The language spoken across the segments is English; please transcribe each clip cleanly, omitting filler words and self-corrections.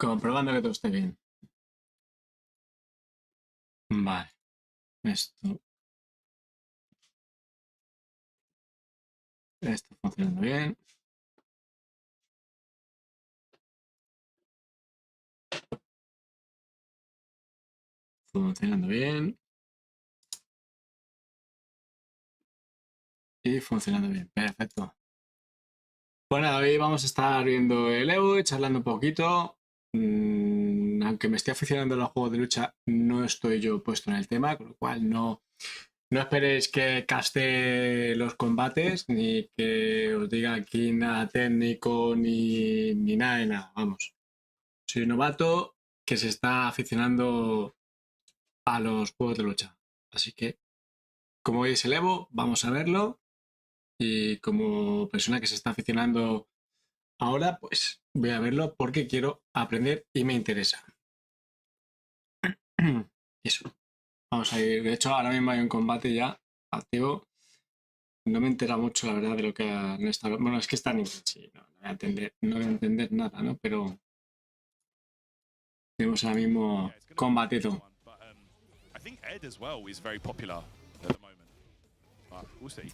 Comprobando que todo esté bien. Vale. Esto funcionando bien. Funcionando bien. Y funcionando bien. Perfecto. Bueno, hoy vamos a estar viendo el EVO y charlando un poquito. Aunque me esté aficionando a los juegos de lucha, no estoy yo puesto en el tema, con lo cual no esperéis que caste los combates, ni que os diga aquí nada técnico, ni nada de nada. Vamos. Soy un novato que se está aficionando a los juegos de lucha. Así que, como veis el EVO, vamos a verlo. Y como persona que se está aficionando ahora, pues voy a verlo porque quiero aprender y me interesa. Eso. Vamos a ir. De hecho, ahora mismo hay un combate ya activo. No me entera mucho, la verdad, de lo que han estado. Bueno, es que está en inglés, sí, no voy a entender nada, ¿no? Pero tenemos ahora mismo combatito. I think Ed as well is very popular at the moment. But we'll see.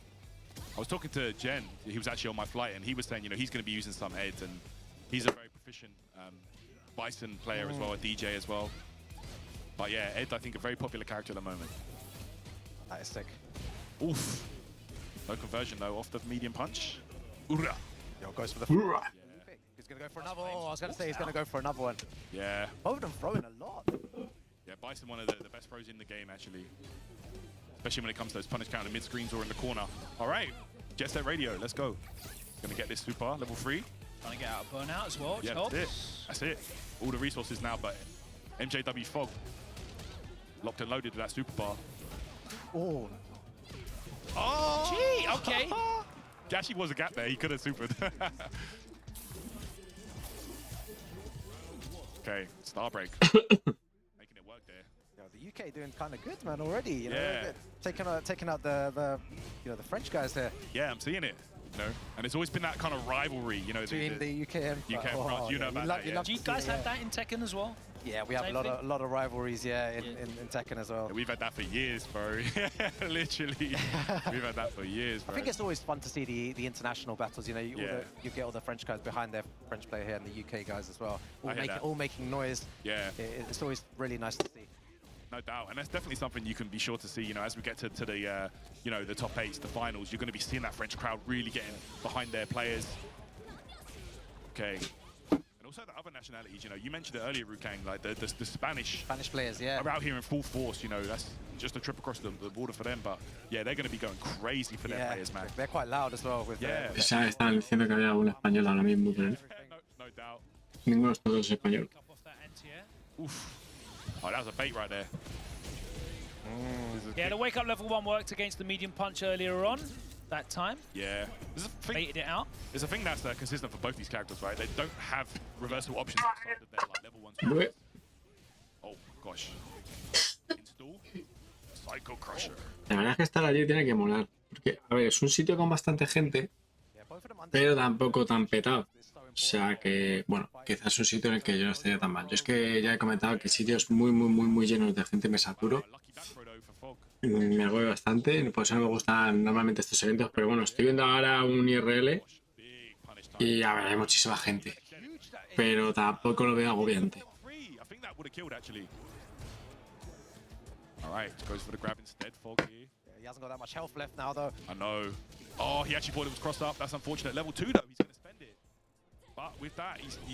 I was talking to Jen, he was actually on my flight, and he was saying, you know, he's going to be using some Eds, and he's a very proficient Bison player as well, a DJ as well. But yeah, Ed, I think, a very popular character at the moment. That is sick. Oof. No conversion, though, off the medium punch. Ura. Yo, goes for the... Ura. Yeah. He's going to go for another. Oh, I was going to say he's going to go for another one. Yeah. Both of them throwing a lot. Yeah, Bison, one of the best throws in the game, actually. Especially when it comes to those punish counter mid-screens or in the corner. All right, Jet Set Radio, let's go. Gonna get this super, level 3. Trying to get out of burnout as well, Yeah, that's it. That's it. All the resources now, but MJW Fog locked and loaded with that super bar. Oh. Oh! Gee, okay. There actually was a gap there, he could have supered. Okay, Starbreak. Making it work there. Yo, the UK doing kind of good, man, already. You know, Yeah. taking out the the French guys there. Yeah, I'm seeing it. You know, and it's always been that kind of rivalry, you know, Between the UK and UK and France. You know about that, yeah. Do you guys have that in Tekken as well? Yeah, we have Same a lot of rivalries, in Tekken as well. Yeah, we've had that for years, bro. Literally, we've had that for years, bro. I think it's always fun to see the international battles. You know, you get all the French guys behind their French player here, and the UK guys as well, all making noise. Yeah, it's always really nice to see. No doubt, and that's definitely something you can be sure to see. You know, as we get to the you know, the top 8s, the finals, you're going to be seeing that French crowd really getting behind their players. Okay. And also the other nationalities, you know, you mentioned it earlier, Rukang, like the Spanish players, yeah, are out here in full force. You know, that's just a trip across the border for them, but yeah, they're going to be going crazy for their players, man. They're quite loud as well. With yeah. Ya están diciendo que había un español ahora mismo, pero No doubt. ninguno de estos dos es español. Oof. Oh, that was a bait right there. Yeah, the wake-up level 1 worked against the medium punch earlier on, that time. Yeah. Baited it out. There's a thing that's consistent for both these characters, right? They don't have reversal options outside of their like, level 1. Oh, gosh. Install. Psycho Crusher. La verdad es que estar allí tiene que molar. Porque, a ver, es un sitio con bastante gente, pero tampoco tan petado. O sea que, bueno, quizás es un sitio en el que yo no estaría tan mal. Yo es que ya he comentado que sitios muy llenos de gente me saturo. Me agobio bastante, por eso no me gustan normalmente estos eventos, pero bueno, estoy viendo ahora un IRL y a ver, hay muchísima gente, pero tampoco lo veo agobiante. Alright, goes for the grab instead, Fog here. He hasn't got that much health left now, though. I know. Oh, he actually thought it was crossed up. That's unfortunate. Level 2, though, he's going to spend it. But with that, he's... Do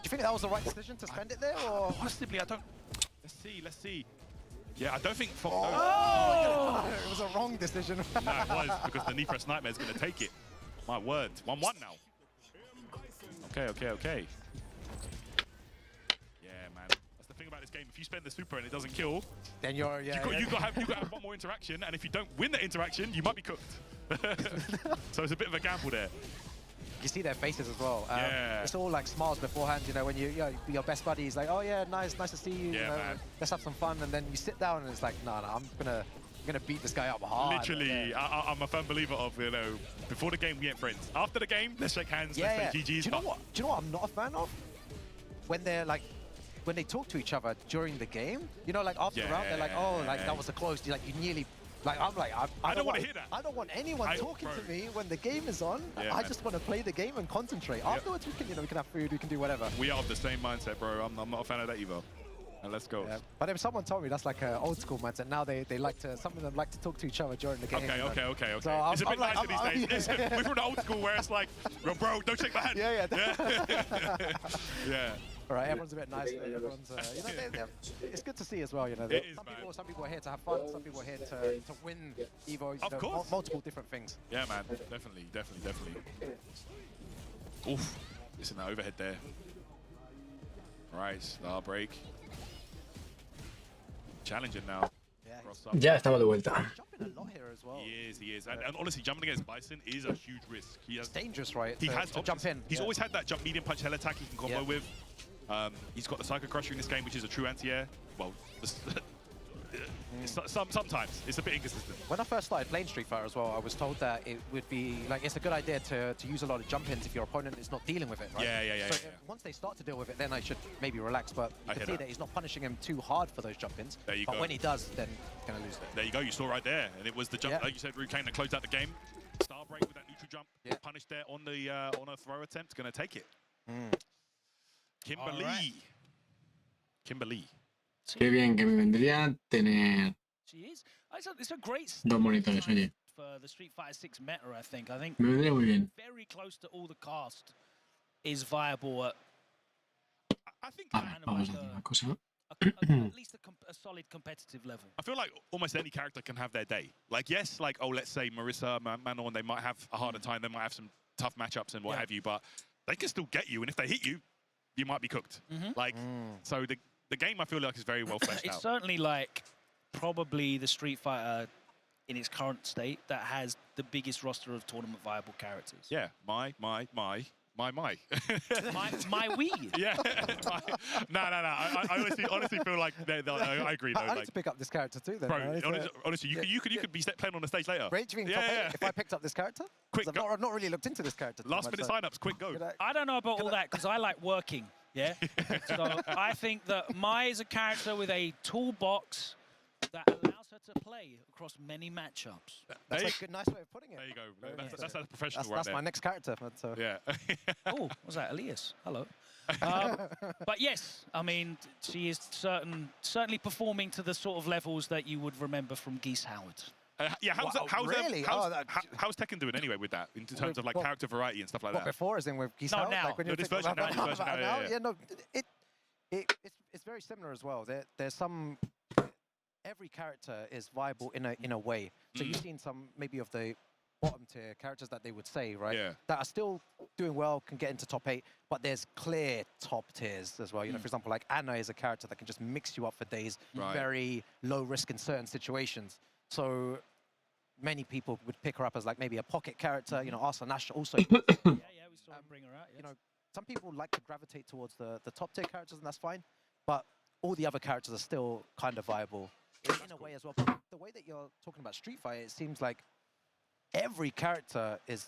you think that was the right decision to spend it there, or...? Possibly, I don't... Let's see. Yeah, I don't think Fog... Oh! It was a wrong decision. No, it was, because the knee press nightmare is going to take it. My word. 1-1 now. Okay. Yeah, man. That's the thing about this game. If you spend the super and it doesn't kill, then you're... you got to have one more interaction, and if you don't win that interaction, you might be cooked. So it's a bit of a gamble there. You see their faces as well. Yeah. It's all like smiles beforehand, you know, when your best buddy is like, oh yeah, nice to see you, Yeah, you know, man. let's have some fun, and then you sit down and it's like, no, I'm gonna beat this guy up hard. Literally, yeah. I'm a firm believer of, you know, before the game we ain't friends. After the game, let's shake hands, let's say GG's. Do you know what I'm not a fan of? when they're like, when they talk to each other during the game, you know, like after the round, they're like, oh, like that was a close. Like you nearly, like I'm like, I don't want to hear that. I don't want anyone talking to me when the game is on. Yeah, I just want to play the game and concentrate. Afterwards, we can, you know, we can have food, we can do whatever. We are of the same mindset, bro. I'm not a fan of that EVO. And let's go. Yeah. But if someone told me that's like an old school mindset, now they like to, some of them like to talk to each other during the game. Okay. So it's a bit nicer these days. We're from the old school where it's like, bro, don't shake my hand. Yeah. Yeah. All right, everyone's a bit nicer. Everyone's, you know, it's good to see as well. You know, some people are here to have fun. Some people are here to win EVO. Of course. Multiple different things. Yeah, man. Definitely. Oof. Listen, that overhead there. Right, star break. Challenging now. Ya estamos de vuelta. Jumping a lot here as well. He is. And honestly, jumping against Bison is a huge risk. It's dangerous, right? He has to jump in. He's always had that jump medium punch hell attack he can combo with. He's got the Psycho Crusher in this game, which is a true anti-air. Well, sometimes it's a bit inconsistent. When I first started playing Street Fighter as well, I was told that it would be like it's a good idea to use a lot of jump ins if your opponent is not dealing with it, right? Yeah. So once they start to deal with it, then I should maybe relax. But you can see that he's not punishing him too hard for those jump ins. There you but go. when he does, then he's gonna lose it. There you go. You saw right there, and it was the jump, like you said, Rucane that closed out the game. Star break with that neutral jump, punished there on the on a throw attempt, gonna take it. Kimberly. Qué bien que me vendría tener It's a great dos monitores, oye. for the Street Fighter 6 meta, I think. Me vendría muy bien. Very close to all the cast is viable at I think Vamos a hacer una cosa. at least a solid competitive level. I feel like almost any character can have their day. Like, yes, like, oh, let's say Marissa, Manon, they might have a harder time. They might have some tough matchups and what have you, but they can still get you. And if they hit you, you might be cooked. Like, so the game, I feel like, is very well fleshed out. It's certainly like probably the Street Fighter in its current state that has the biggest roster of tournament viable characters. Yeah, my. My Wii. Yeah. No. I honestly feel like I agree though. I need to pick up this character too, then. Bro, honestly, you could be playing on the stage later. Great, if I picked up this character? Quick, I've not really looked into this character. Last minute signups, quick go. I don't know about all that because I like working. Yeah. So I think that Mai is a character with a toolbox that allows her to play across many matchups. That's a good, nice way of putting it. There you go. That's a professional right That's there. my next character. But, Yeah. Oh, was that Elias? Hello. But yes, I mean, she is certainly performing to the sort of levels that you would remember from Geese Howard. Yeah, how's Tekken doing anyway with that in terms of like character variety and stuff like that? Before, as in with Geese No, Howard? now. Like when No, this version now. Yeah, no, it's very similar as well. There's some. Every character is viable in a way. So you've seen some maybe of the bottom tier characters that they would say, right? Yeah. That are still doing well, can get into top 8, but there's clear top tiers as well. You know, for example, like Anna is a character that can just mix you up for days, very low risk in certain situations. So many people would pick her up as like maybe a pocket character. You know, Arsenal Nash also. We saw him bring her out. Yes. You know, some people like to gravitate towards the top tier characters, and that's fine. But all the other characters are still kind of viable. In a way as well. But the way that you're talking about Street Fighter, it seems like every character is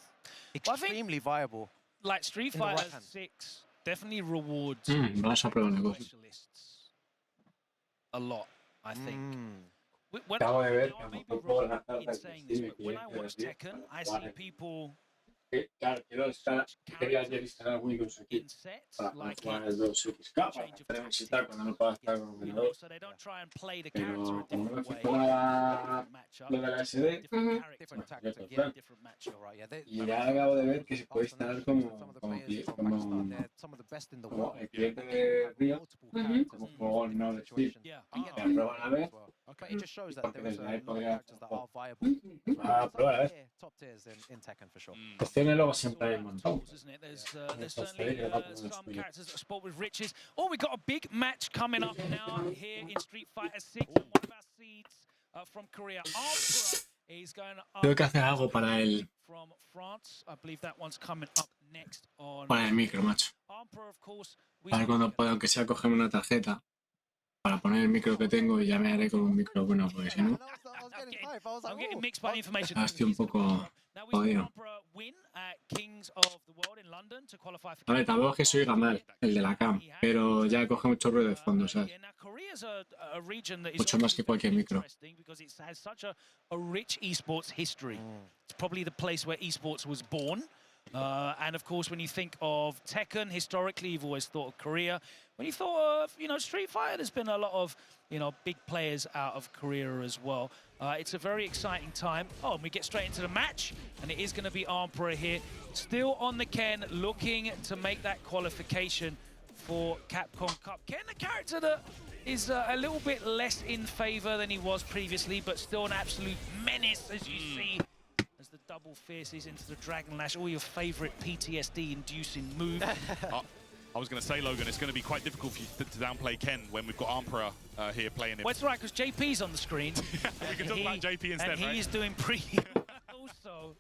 extremely viable. Like Street Fighter 6 definitely rewards specialists a lot, I think. When I may be wrong in saying this, but when I watch Tekken, I see people Claro, quiero quería ayer instalar Windows aquí para jugar el 2X para poder visitar cuando no pueda estar con el ordenador. Pero como no me fijo lo de la SD, y ya acabo de ver que se puede instalar como el cliente de Río, como juego no de Steam. Ya prueban a ver, porque desde ahí podría probar a ver. Cuestiones luego siempre hay un montón. Oh, we got a big match coming up now here in Street Fighter 6. One of our seeds from Korea, Emperor, is going up. Tengo que hacer algo para el From France, I believe that one's coming up next on. para el micro, macho. Emperor, of course. Para cuando pueda, aunque sea cogerme una tarjeta para poner el micro que tengo y ya me haré con un micro bueno, porque si no, I'm getting mixed by the information. estoy un poco. Now we Jodido. saw Opera win at Kings of the World in London to qualify for. A ver, tampoco es que soy Gamal, el de la cam, pero ya coge mucho ruido de fondo, ¿sabes? Now Korea's a region that is Mucho más que cualquier micro. interesting because it has such a rich esports history. It's probably the place where esports was born. And of course, when you think of Tekken, historically, you've always thought of Korea. When you thought of, Street Fighter, there's been a lot of, big players out of Korea as well. It's a very exciting time. Oh, and we get straight into the match, and it is going to be Emperor here. Still on the Ken, looking to make that qualification for Capcom Cup. Ken, a character that is a little bit less in favor than he was previously, but still an absolute menace, as you see. As the double fierces into the Dragon Lash, all your favorite PTSD-inducing moves. I was going to say, Logan, it's going to be quite difficult for you to downplay Ken when we've got Emperor here playing him. Well, it's right, because JP's on the screen. We can talk about JP instead, and he's doing pretty well, so.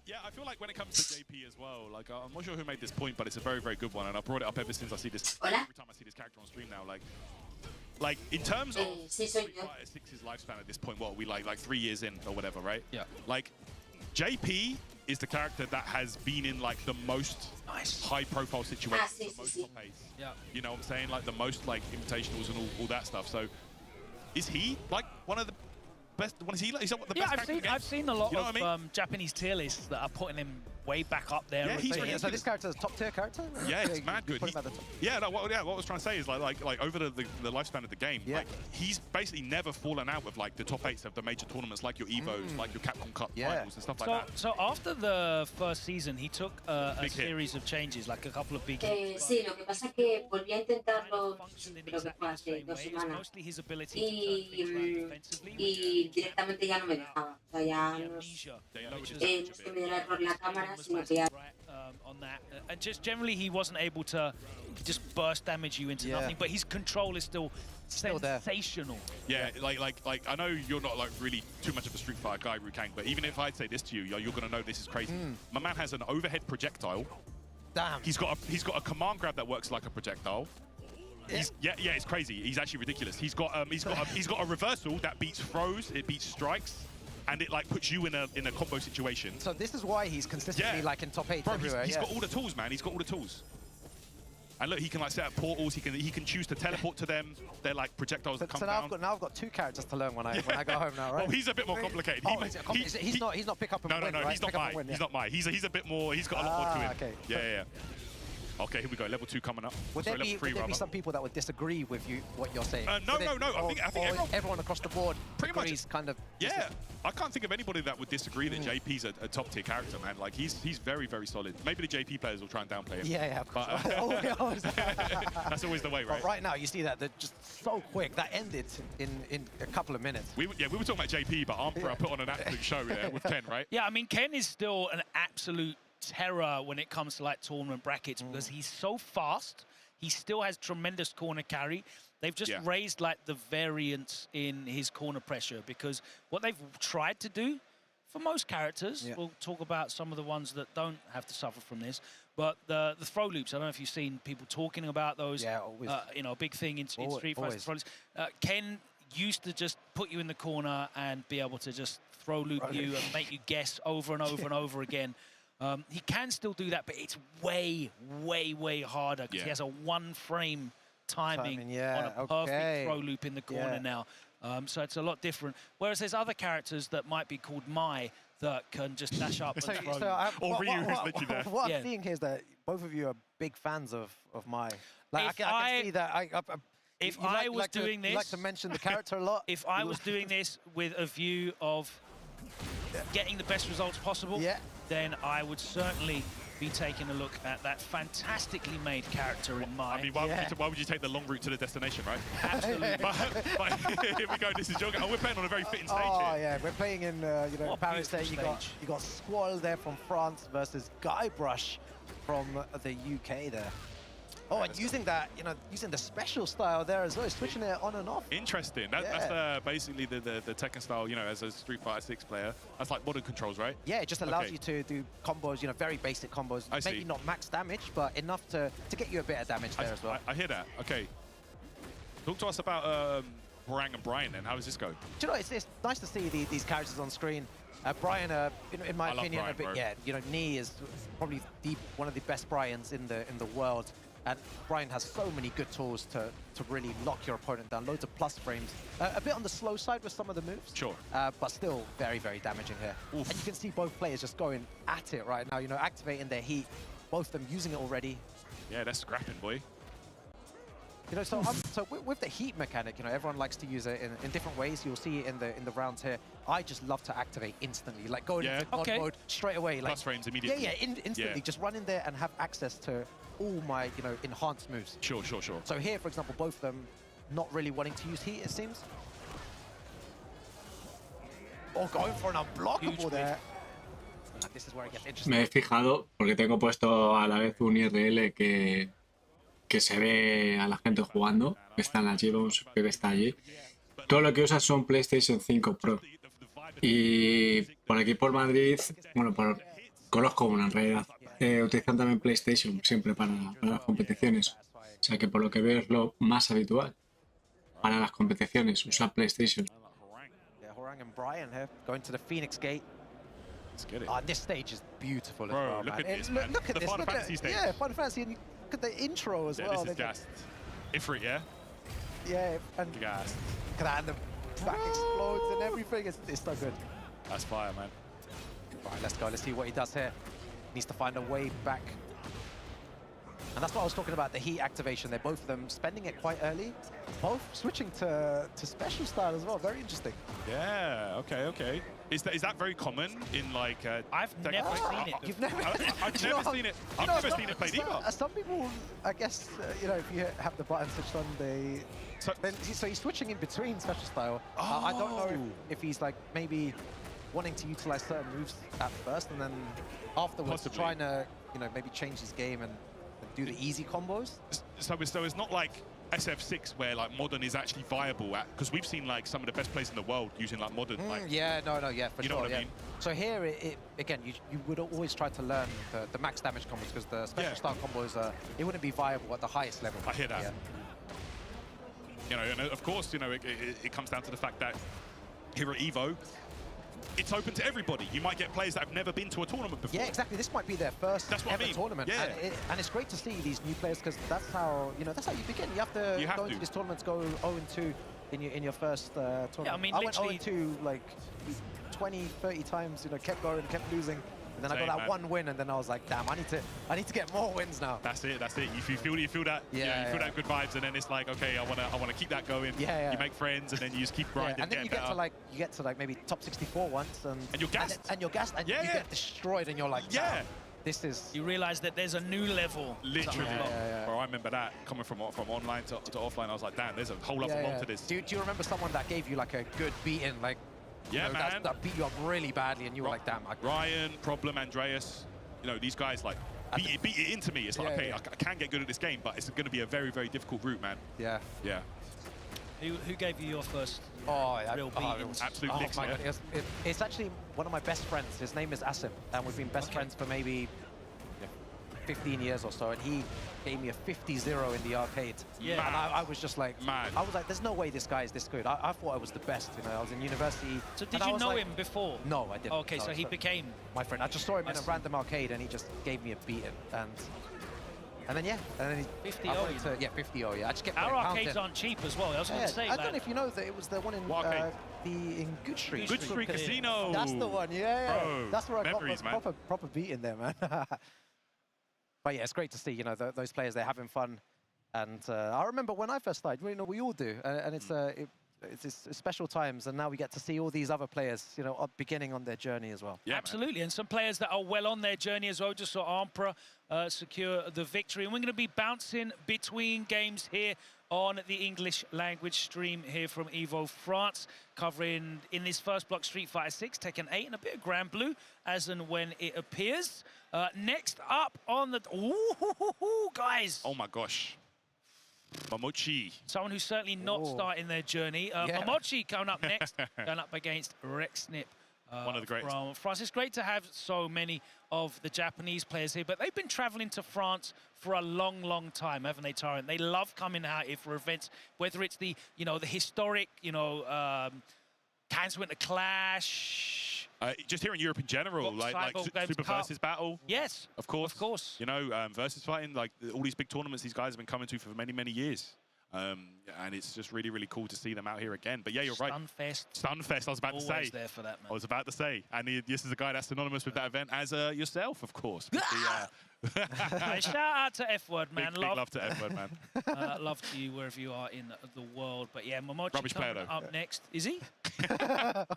Yeah, I feel like when it comes to JP as well, like I'm not sure who made this point, but it's a very, very good one, and I brought it up ever since I see this. Every time I see this character on stream now, like in terms of Street Fighter 6's lifespan at this point, what are we like 3 years in or whatever, right? Yeah. Like JP is the character that has been in like the most high-profile situations, the most top eights. Yeah. You know what I'm saying? Like the most like invitationals and all that stuff. So, is he like one of the best? Is he the best character in the game? I've seen a lot You know what I of mean? Japanese tier lists that are putting him way back up there. Yeah, he's really So this character is a top tier character? Yeah, it's mad good. Put him at the top. Yeah, no, what I was trying to say is like over the lifespan of the game, like he's basically never fallen out with like the top 8s of the major tournaments, like your EVOs, like your Capcom Cup finals and stuff like that. So after the first season, he took a series of changes, like a couple of big. Sí, lo que pasa es que volví a intentarlo, creo que fue hace 2 semanas, y directamente ya no me dejaba. O sea, ya no es que me diera error la cámara, sino que ya... On that, and just generally he wasn't able to just burst damage you into nothing, but his control is still sensational. Yeah, like I know you're not like really too much of a Street Fighter guy, Rukang, but even if I'd say this to you, you're gonna know this is crazy. My man has an overhead projectile. Damn. He's got a command grab that works like a projectile. Yeah, it's crazy. He's actually ridiculous. He's got a reversal that beats throws, it beats strikes, and it like puts you in a combo situation. So this is why he's consistently like in top 8 everywhere. He's got all the tools, man. He's got all the tools. And look, he can like set up portals. He can choose to teleport to them. They're like projectiles that come down. Now I've got 2 characters to learn when I go home now, right? Well, he's a bit more complicated. He's not pick up and win. No, right? he's not Mai. He's not Mai. He's a bit more. He's got a lot more to him. Okay. Yeah. Okay, here we go. Level 2 coming up. Would there be some people that would disagree with what you're saying? No. I think everyone across the board pretty agrees, much. kind of. Yeah, I can't think of anybody that would disagree that JP's a top tier character, man. Like he's very, very solid. Maybe the JP players will try and downplay him. Yeah, of course. That's always the way, right? But right now, you see that they're just so quick. That ended in a couple of minutes. We were talking about JP, but Emperor put on an absolute show there with Ken, right? Yeah, I mean Ken is still an absolute terror when it comes to like tournament brackets because he's so fast. He still has tremendous corner carry. They've just raised like the variance in his corner pressure because what they've tried to do for most characters, we'll talk about some of the ones that don't have to suffer from this, but the throw loops, I don't know if you've seen people talking about those. Yeah, always. A big thing in Street Fighter throw loops. Ken used to just put you in the corner and be able to just throw loop you and make you guess over and over and over again. He can still do that, but it's way, way, way harder because he has a 1 frame timing on a perfect throw loop in the corner now. So it's a lot different. Whereas there's other characters that might be called Mai that can just dash up and throw. Or Ryu, who's literally there. What I'm seeing here is that both of you are big fans of Mai. Like, I can see that. If I was doing this... You like to mention the character a lot. If I was doing this with a view of getting the best results possible, then I would certainly be taking a look at that fantastically made character in Mai. I mean, why would you take the long route to the destination, right? Absolutely. but here we go. This is Joker. We're playing on a very fitting stage here. Yeah, we're playing in Paris. There, you got Squall there from France versus Guybrush from the UK there. Oh, and using that, using the special style there as well, switching it on and off. Interesting. That's basically the Tekken style, as a Street Fighter 6 player. That's like modern controls, right? Yeah, it just allows you to do combos, very basic combos. Maybe not max damage, but enough to get you a bit of damage there as well. I hear that. Okay. Talk to us about Barang and Brian then. How does this go? Do you know, it's nice to see these characters on screen. Brian, in my I love opinion, Brian, bro. yeah, you know, Knee is probably one of the best Brians in the world, and Brian has so many good tools to really lock your opponent down. Loads of plus frames, a bit on the slow side with some of the moves, Sure. but still very, very damaging here. Oof. And you can see both players just going at it right now. You know, activating their heat, both of them using it already. Yeah, they're scrapping, boy. You know, so with the heat mechanic, you know, everyone likes to use it in different ways. You'll see it in the rounds here. I just love to activate instantly, like go into God mode straight away, like Plus frames immediately. Yeah, instantly. Just run in there and have access to all my, you know, enhanced moves. Sure. So here, for example, both of them not really wanting to use heat, it seems. Oh, going for an unblockable there. This is where it gets interesting. Me he fijado, porque tengo puesto a la vez un IRL que se ve a la gente jugando, que está en la G-Bones, que está allí. Todo lo que usa son PlayStation 5 Pro. Y por aquí por Madrid, bueno, conozco una en realidad. Utilizan también PlayStation siempre para las competiciones. O sea que por lo que veo es lo más habitual para las competiciones, usar PlayStation. Yeah, Horang and Brian here going to the Phoenix Gate. Let's get it. This stage is beautiful Bro, as well, look man. at this, man. Look at The this. Final Look Fantasy at stage. Yeah, Final Fantasy, and look at the intro as Yeah, well. this is gassed. Ifrit, yeah? Yeah, and Gassed. look at that, and the back explodes and everything. It's so good. That's fire, man. Right, let's go. Let's see what he does here. Needs to find a way back. And that's what I was talking about, the heat activation. They're both of them spending it quite early. Both switching to special style as well. Very interesting. Yeah, okay. Is that very common in like? I've never seen it. You've never. I've never seen it. I've never seen it played either. Some people, I guess, you know, if you have the button switched on, so he's switching in between special style. I don't know if he's like maybe wanting to utilize certain moves at first and then afterwards Possibly. trying to, you know, maybe change his game and do the easy combos. So it's not like SF6 where like modern is actually viable at, because we've seen like some of the best players in the world using like modern. Like, Yeah, no, yeah, for you know sure. what I mean? So here, again, you would always try to learn the max damage combos because the special style combos, it wouldn't be viable at the highest level. I hear that. Yeah. You know, and of course, you know, it comes down to the fact that here at EVO, it's open to everybody. You might get players that have never been to a tournament before. Yeah, exactly. This might be their first ever tournament. Yeah. And it's great to see these new players because that's how you begin. You have to go into these tournaments, go 0-2 in your first tournament. Yeah, I mean, I went literally 0-2 like 20, 30 times. You know, kept going, kept losing. And then I got that one win, and then I was like, damn, I need to get more wins now. That's it. If you feel that, you feel that good vibes, and then it's like, okay, I wanna keep that going. Yeah. You make friends, and then you just keep grinding. And then you get to like maybe top 64 once, and you're gassed. And you're gassed, and you get destroyed, and you're like, yeah. This is. You realize that there's a new level. Literally. Bro, I remember that coming from online to offline. I was like, damn, there's a whole lot more to this. Do you remember someone that gave you like a good beating, like? Yeah, man. That beat you up really badly, and you were like, damn. Ryan, Problem, Andreas, you know, these guys like beat it into me. It's like, okay, I can get good at this game, but it's going to be a very, very difficult route, man. Yeah. Yeah. Who gave you your first real beating? Absolute licks, my God. It's actually one of my best friends. His name is Asim, and we've been best friends for maybe 15 years or so, and he gave me a 50-0 in the arcade. Yeah. And I was just like, man. I was like, there's no way this guy is this good. I thought I was the best, you know. I was in university. So did you know him before? No, I didn't. Okay, so he became my friend. I just saw him in a random arcade, and he just gave me a beating, and then 50-0. 50-0. Yeah, I just kept Our arcades counting. aren't cheap as well. I was going to say I don't know if you know that it was the one in Good Street. Good Street Casino. That's the one. Yeah. Bro, That's where I memories, got my proper beating there, man. But yeah, it's great to see, you know, those players, they're having fun. And I remember when I first started, you know, we all do. And it's special times. And now we get to see all these other players, you know, beginning on their journey as well. Yeah, absolutely. Man. And some players that are well on their journey as well. Just saw Ampra secure the victory. And we're going to be bouncing between games here on the English language stream here from EVO France, covering in this first block Street Fighter 6, Tekken 8, and a bit of Grand Blue as and when it appears. Next up on the... Ooh, guys! Oh my gosh. Momochi. Someone who's certainly not starting their journey. Momochi coming up next, going up against Rexnip. One of the greatest. From France. It's great to have so many of the Japanese players here, but they've been traveling to France for a long, long time, haven't they, Tyrant? They love coming out here for events, whether it's the, you know, the historic, you know, Cannes Winter Clash, Just here in Europe in general, like Super Versus Battle. Yes, of course. Of course. You know, versus fighting, like all these big tournaments these guys have been coming to for many, many years. And it's just really, really cool to see them out here again. But yeah, you're right. Stunfest, I was about to say. Always there for that, man. I was about to say. And this is a guy that's synonymous with that event as yourself, of course. Shout out to F-Word, man. Big love to F-Word, man. Love to you wherever you are in the world. But yeah, Momochi rubbish player, coming though. up next. Is he?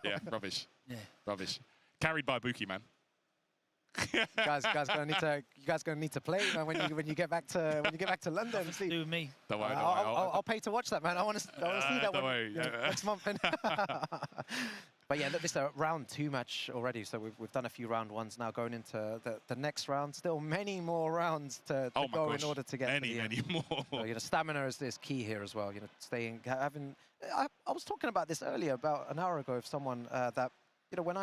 Yeah, rubbish. Yeah. Rubbish. Carried by Buki, man. You guys gonna need to play, you know, when you get back to London. Nothing to do with me. Don't worry, I'll pay to watch that, man. I want to see that one next month. But yeah, look, this is round 2 match already, so we've done a few round 1s now. Going into the next round, still many more rounds to go in order to get many more. So, you know, stamina is key here as well. You know, I was talking about this earlier, about an hour ago, with someone that, you know, when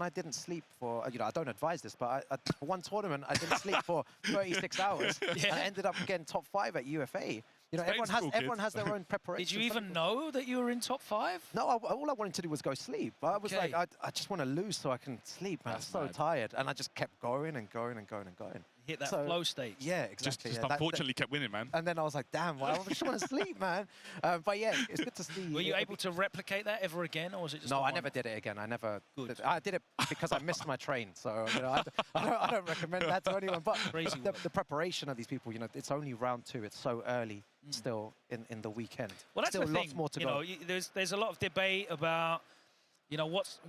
I didn't sleep for, you know, I don't advise this, but for one tournament, I didn't sleep for 36 hours. And I ended up getting top 5 at UFA. You know, everyone has their own preparation. Did you even know that you were in top 5? No, all I wanted to do was go sleep. I was like, I just want to lose so I can sleep, man. I'm so tired. And I just kept going and going and going and going. Hit that flow state. Yeah, exactly. Just unfortunately kept winning, man. And then I was like, damn, well, I just want to sleep, man. But yeah, it's good to see. Were you able to replicate that ever again, or was it just No, I never did it again. I never. I did it because I missed my train. So, you know, I don't recommend that to anyone. But the preparation of these people, you know, it's only round 2. It's so early still in the weekend. Well, that's still the lots thing. more to go. You know, there's a lot of debate about, you know, what's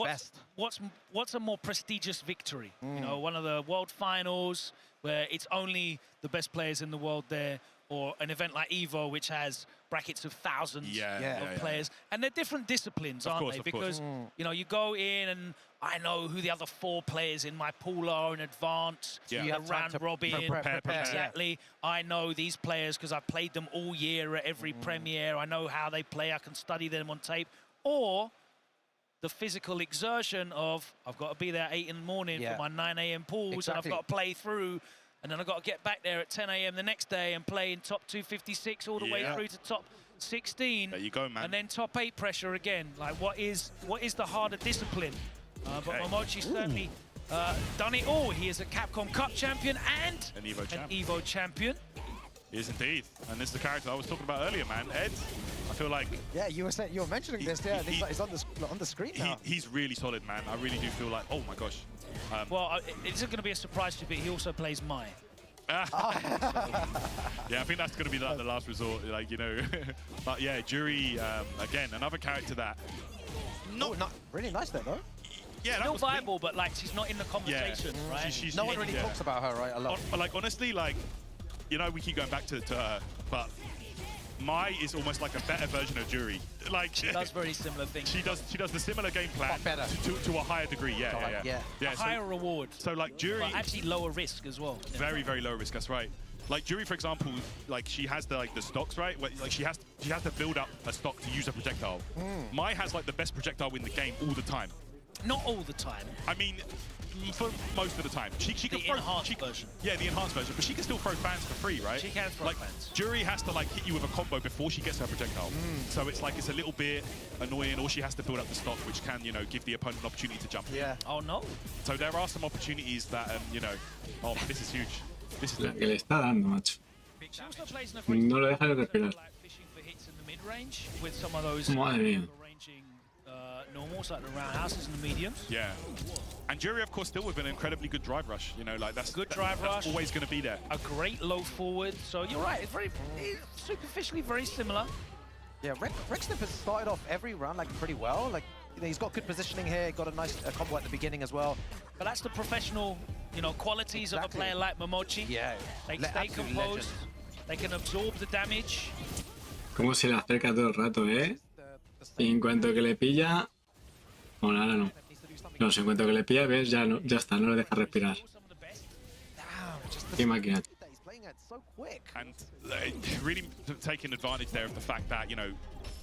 best. What's a more prestigious victory? You know, one of the world finals where it's only the best players in the world there, or an event like EVO, which has brackets of thousands of players. And they're different disciplines, aren't they? Because, you know, you go in and I know who the other 4 players in my pool are in advance. Yeah. You have round robin. Prepare. Exactly. I know these players because I've played them all year at every premiere. I know how they play. I can study them on tape. Or the physical exertion of, I've got to be there at 8 in the morning for my 9 a.m. pools, and I've got to play through, and then I've got to get back there at 10 a.m. the next day and play in top 256 all the way through to top 16. There you go, man. And then top 8 pressure again. Like, what is the harder discipline? But Momochi's certainly done it all. He is a Capcom Cup champion and an EVO champion. He is indeed. And this is the character I was talking about earlier, man. Ed, I feel like... Yeah, you were mentioning this, he's on the screen now. He's really solid, man. I really do feel like, oh my gosh. Well, it isn't going to be a surprise to you, but he also plays Mai. Yeah, I think that's going to be like the last resort, like, you know. But yeah, Jury, again, another character that... Not really nice there, though. Yeah, still viable, but like she's not in the conversation, right? No one really talks about her, right? A lot. Like, honestly, like, you know, we keep going back to her, but Mai is almost like a better version of Jury. Like, she does very similar things. She does the similar game plan, better to a higher degree. Yeah. Higher reward. So like Jury, but actually lower risk as well. Very, very low risk. That's right. Like Jury, for example, like she has the stocks, right? Where, like she has to build up a stock to use a projectile. Mai has like the best projectile in the game all the time. Not all the time. I mean, for most of the time. She can throw the enhanced version. Yeah, the enhanced version. But she can still throw fans for free, right? She can throw fans. Jury has to like hit you with a combo before she gets her projectile. So it's like it's a little bit annoying, or she has to build up the stock, which can, you know, give the opponent an opportunity to jump. Yeah. Oh no. So there are some opportunities that, you know, oh, this is huge. This is la que le está dando, macho. No lo deja de respirar. Madre mía. Normals like the roundhouses and the mediums. Yeah. And Jury, of course, still with an incredibly good drive rush. You know, like that's drive rush. Always going to be there. A great low forward. So you're right. It's superficially very similar. Yeah, Rexnip has started off every round like pretty well. Like, you know, he's got good positioning here. Got a nice combo at the beginning as well. But that's the professional, you know, qualities of a player like Momochi. Yeah. They stay composed. They can absorb the damage. Cómo se le acerca todo el rato, ¿eh? Y en cuanto que le pilla... Bueno, ahora no. No, en cuanto que le pilla, ves, ya está, no le deja respirar. Qué máquina. And really taking advantage there of the fact that, you know,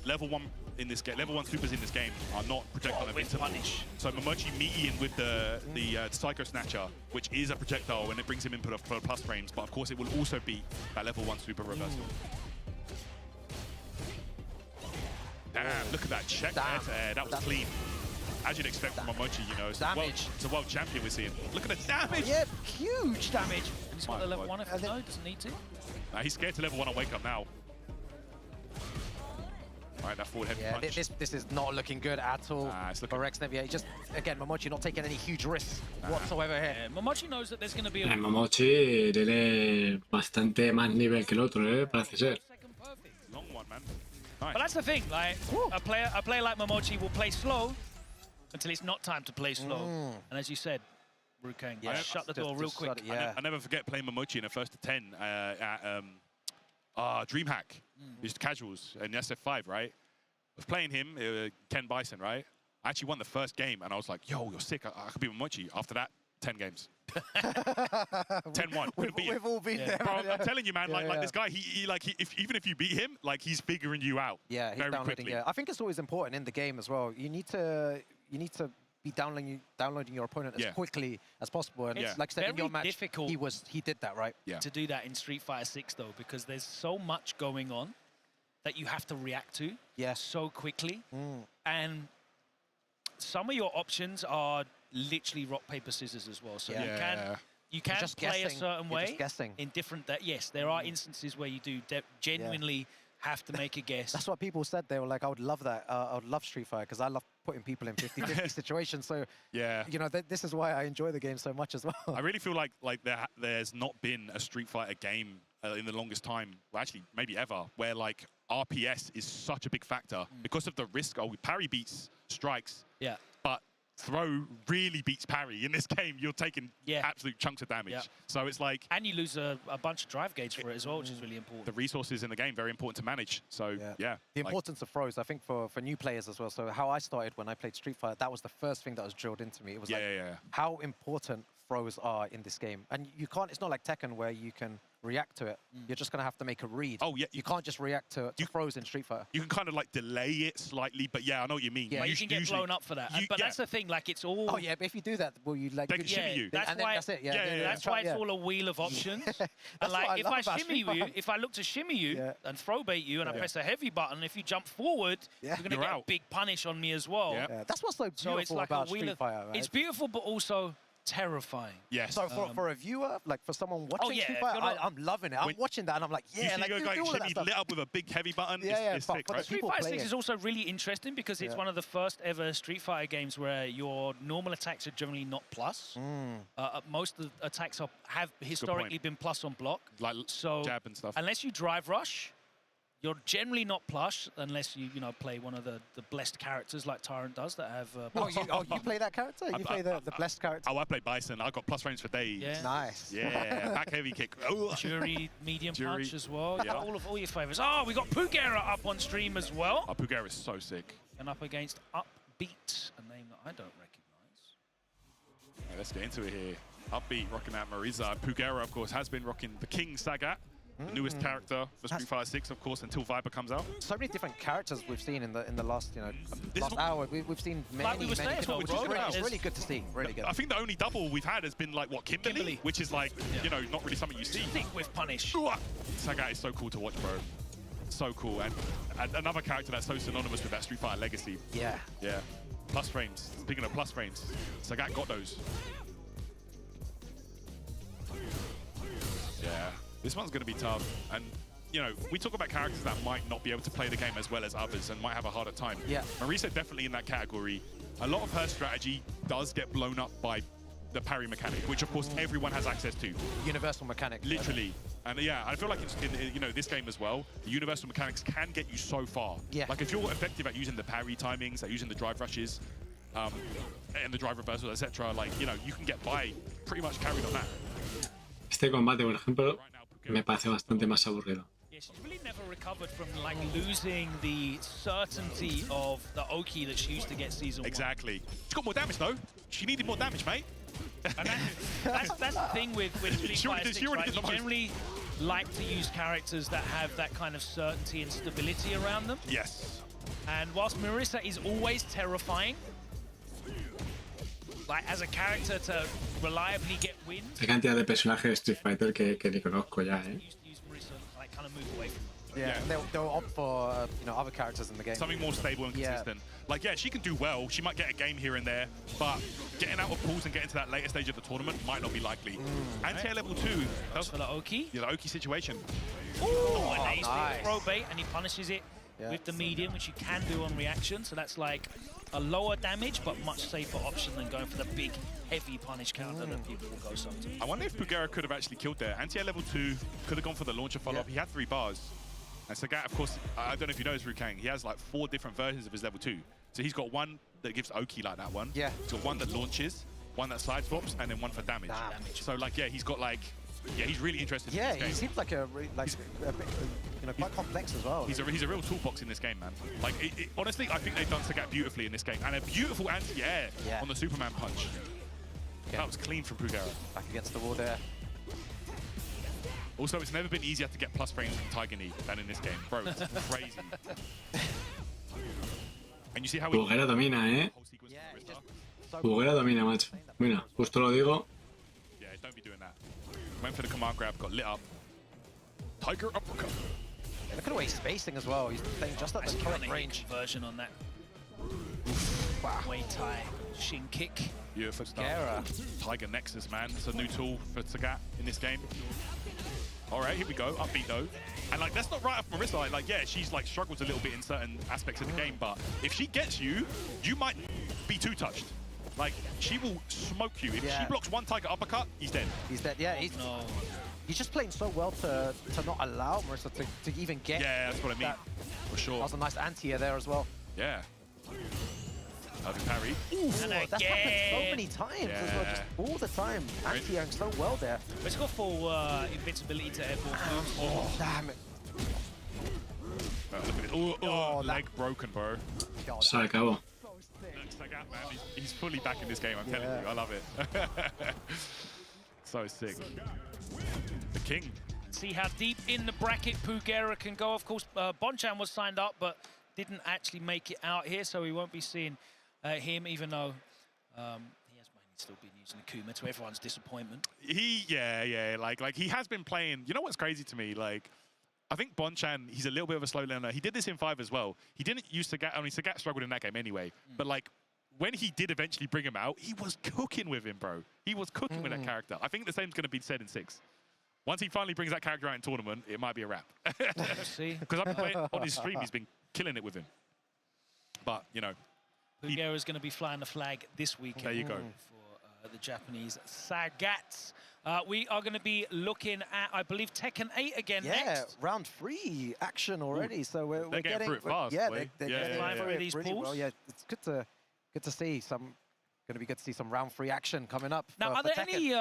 level 1 in this game, level 1 supers in this game are not projectile invincible. So Momochi meeting with the Psycho Snatcher, which is a projectile, and it brings him in for plus frames, but of course it will also be that level 1 super reversal. Damn, look at that check there. That was clean. as you'd expect from Momochi, you know, it's Damage. it's a world champion we're seeing. Look at the damage! Yeah, huge damage. And he's got the level 1 if no, doesn't need to. He's scared to level 1 on wake up now. All right, that forward heavy punch. This is not looking good at all it's looking... for Rexnev. Yeah, just, again, Momochi not taking any huge risks whatsoever here. Yeah, Momochi knows that there's going to be a... Momochi tiene bastante más nivel que el otro, parece ser. Long one, man. Nice. But that's the thing, like, a player like Momochi will play slow until it's not time to play slow. And as you said, Rukang, shut the door real quick. I never forget playing Momochi in the first to 10 at DreamHack. Just casuals in SF5, right? I was playing him, Ken Bison, right? I actually won the first game, and I was like, yo, you're sick. I could be Momochi. After that, 10 games. 10-1. We've all been there. Bro, I'm telling you, man, like this guy, even if you beat him, like he's figuring you out. Yeah, he's very downloading. quickly. Yeah, I think it's always important in the game as well. You need to be downloading your opponent as quickly as possible. And it's like I said, in your match, difficult he did that, right? Yeah. to do that in Street Fighter 6 though, because there's so much going on that you have to react to so quickly. And some of your options are literally rock, paper, scissors as well. So you can play a certain way in different... Yes, there are instances where you do genuinely have to make a guess. That's what people said. They were like, I would love that. I would love Street Fighter because I love putting people in 50-50 situations. So, you know, this is why I enjoy the game so much as well. I really feel like there's not been a Street Fighter game in the longest time, well, actually, maybe ever, where like RPS is such a big factor because of the risk. Oh, parry beats strikes. Yeah. But throw really beats parry. In this game, you're taking absolute chunks of damage. So it's like... And you lose a bunch of drive gauge for it as well, which is really important. The resources in the game, very important to manage. So, The importance of throws, I think, for new players as well. So how I started when I played Street Fighter, that was the first thing that was drilled into me. It was how important throws are in this game. And you can't... It's not like Tekken where you can react to it. You're just going to have to make a read. Oh, yeah. You can't just react to throws in Street Fighter. You can kind of like delay it slightly, but I know what you mean. Yeah, you can get blown up for that. But that's the thing, like it's all... Oh, yeah, but if you do that, will you like... They can shimmy you. That's why, that's it. That's why it's all a wheel of options. And like, if I shimmy you, if I look to shimmy you and throw bait you and I press a heavy button, if you jump forward, you're going to get a big punish on me as well. That's what's so beautiful about Street Fighter, right? It's beautiful, but also terrifying. Yes. So for a viewer, like for someone watching Street Fighter, I'm loving it. I'm watching that and I'm like, you see like, a guy shimmy lit up with a big heavy button. It's sick, right? Street Fighter 6 is also really interesting because it's one of the first ever Street Fighter games where your normal attacks are generally not plus. Most of the attacks have historically been plus on block. Like jab and stuff. Unless you drive rush, you're generally not plush unless you play one of the blessed characters like Tyrant does that have... you play that character? You play the blessed character? Oh, I play Bison. I got plus frames for days. Yeah. Nice. Yeah, back heavy kick. Jury, medium punch as well. Yeah. All your favourites. Oh, we got Pugera up on stream as well. Oh, Pugera is so sick. And up against Upbeat, a name that I don't recognise. Right, let's get into it here. Upbeat rocking out Marisa. Pugera, of course, has been rocking the King Sagat. The newest character for Street Fighter 6, of course, until Viper comes out. So many different characters we've seen in the last last hour. We've seen many different. It's really good to see. Really good. I think the only double we've had has been like Kimberly, which is like not really something you see. Think with punish. Sagat is so cool to watch, bro. So cool, and another character that's so synonymous with that Street Fighter legacy. Yeah. Plus frames. Speaking of plus frames, Sagat got those. Yeah. This one's going to be tough, and we talk about characters that might not be able to play the game as well as others and might have a harder time. Yeah. Marisa definitely in that category. A lot of her strategy does get blown up by the parry mechanic, which of course everyone has access to. Universal mechanic. Literally. And I feel like it's in this game as well, the universal mechanics can get you so far. Yeah. Like if you're effective at using the parry timings, at using the drive rushes, and the drive reversals, etc., like you can get by pretty much carried on that. Este combate, por ejemplo, me parece bastante más aburrido. Yeah, she's really never recovered from like losing the certainty of the Oki that she used to get season 1. Exactly. She's got more damage though. She needed more damage, mate. And that's the thing with Street Fighter 6, right? You generally like to use characters that have that kind of certainty and stability around them. Yes. And whilst Marisa is always terrifying, like as a character to reliably get wins. Hay cantidad de personajes de Street Fighter que ni conozco ya, Use Marisa, like kind of move away from them. Yeah, and they'll opt for you know, other characters in the game. Something more stable and consistent. Like, yeah, she can do well. She might get a game here and there, but getting out of pools and getting to that later stage of the tournament might not be likely. Anti-air level 2. That's for the Oki. Yeah, the Oki situation. Oh, and nice. Throw bait, and he punishes it with the medium, which you can do on reaction. So that's like a lower damage, but much safer option than going for the big, heavy punish counter that people will go sometimes. I wonder if Pugera could have actually killed there. Anti-air level 2 could have gone for the launcher follow-up. He had 3 bars. And Sagat, of course, I don't know if you know this, Rukang, he has like 4 different versions of his level 2. So he's got one that gives Oki like that one. Yeah. He's got one that launches, one that side swaps, and then one for damage. So like, yeah, he's got like, yeah, he's really interested in this game. Yeah, he seems like a bit, you know, quite complex as well. He's a real toolbox in this game, man. Like, honestly, I think they've done Sagat beautifully in this game. And a beautiful anti-air on the Superman punch. That was clean from Pugera. Back against the wall there. Also, it's never been easier to get plus frames from Tiger Knee than in this game. Bro, it's crazy. And you see how Pugera domina, ¿eh? Pugera domina, macho. Mira, justo lo digo. Yeah, don't be doing that. Went for the command grab, got lit up. Tiger uppercut. Yeah, look at the way he's spacing as well. He's playing just at the correct range. Version on that. Wow. Muay Thai shin kick. Beautiful stuff. Tiger Nexus, man. It's a new tool for Sagat in this game. All right, here we go. Upbeat though. And like, that's not right off Marissa. Like, yeah, she's like struggles a little bit in certain aspects of the game, but if she gets you, you might be too touched. Like, she will smoke you. If she blocks one Tiger uppercut, he's dead. He's dead, yeah. He's just playing so well to not allow Marissa to even get. Yeah, that's what I mean. For sure. That was a nice anti-air there as well. Yeah. Lovely parry. And that's happened so many times as well, just all the time. Anti-airing so well there. Let's go for invincibility to airborne. Oh, damn it. Look at it. Leg broken, bro. Se acabó. Sagat, man, he's fully back in this game, I'm telling you. I love it. So sick. The king. See how deep in the bracket Pugera can go. Of course, Bonchan was signed up, but didn't actually make it out here, so we won't be seeing him, even though he has mainly still been using Akuma to everyone's disappointment. Like he has been playing. You know what's crazy to me? Like, I think Bonchan, he's a little bit of a slow learner. He did this in 5 as well. He didn't use Sagat. I mean, Sagat struggled in that game anyway. But like, when he did eventually bring him out, he was cooking with him, bro. He was cooking with that character. I think the same's going to be said in 6. Once he finally brings that character out in tournament, it might be a wrap. See, because I've been playing on his stream, he's been killing it with him. But, you know. Pugera is going to be flying the flag this weekend. There you go. For the Japanese Sagats. We are going to be looking at, I believe, Tekken 8 again next. Yeah, round 3 action already. So we're getting through it fast. Yeah, they're getting through these pools. Well. Yeah, it's good to see some. Going to be good to see some round 3 action coming up. Now, are there any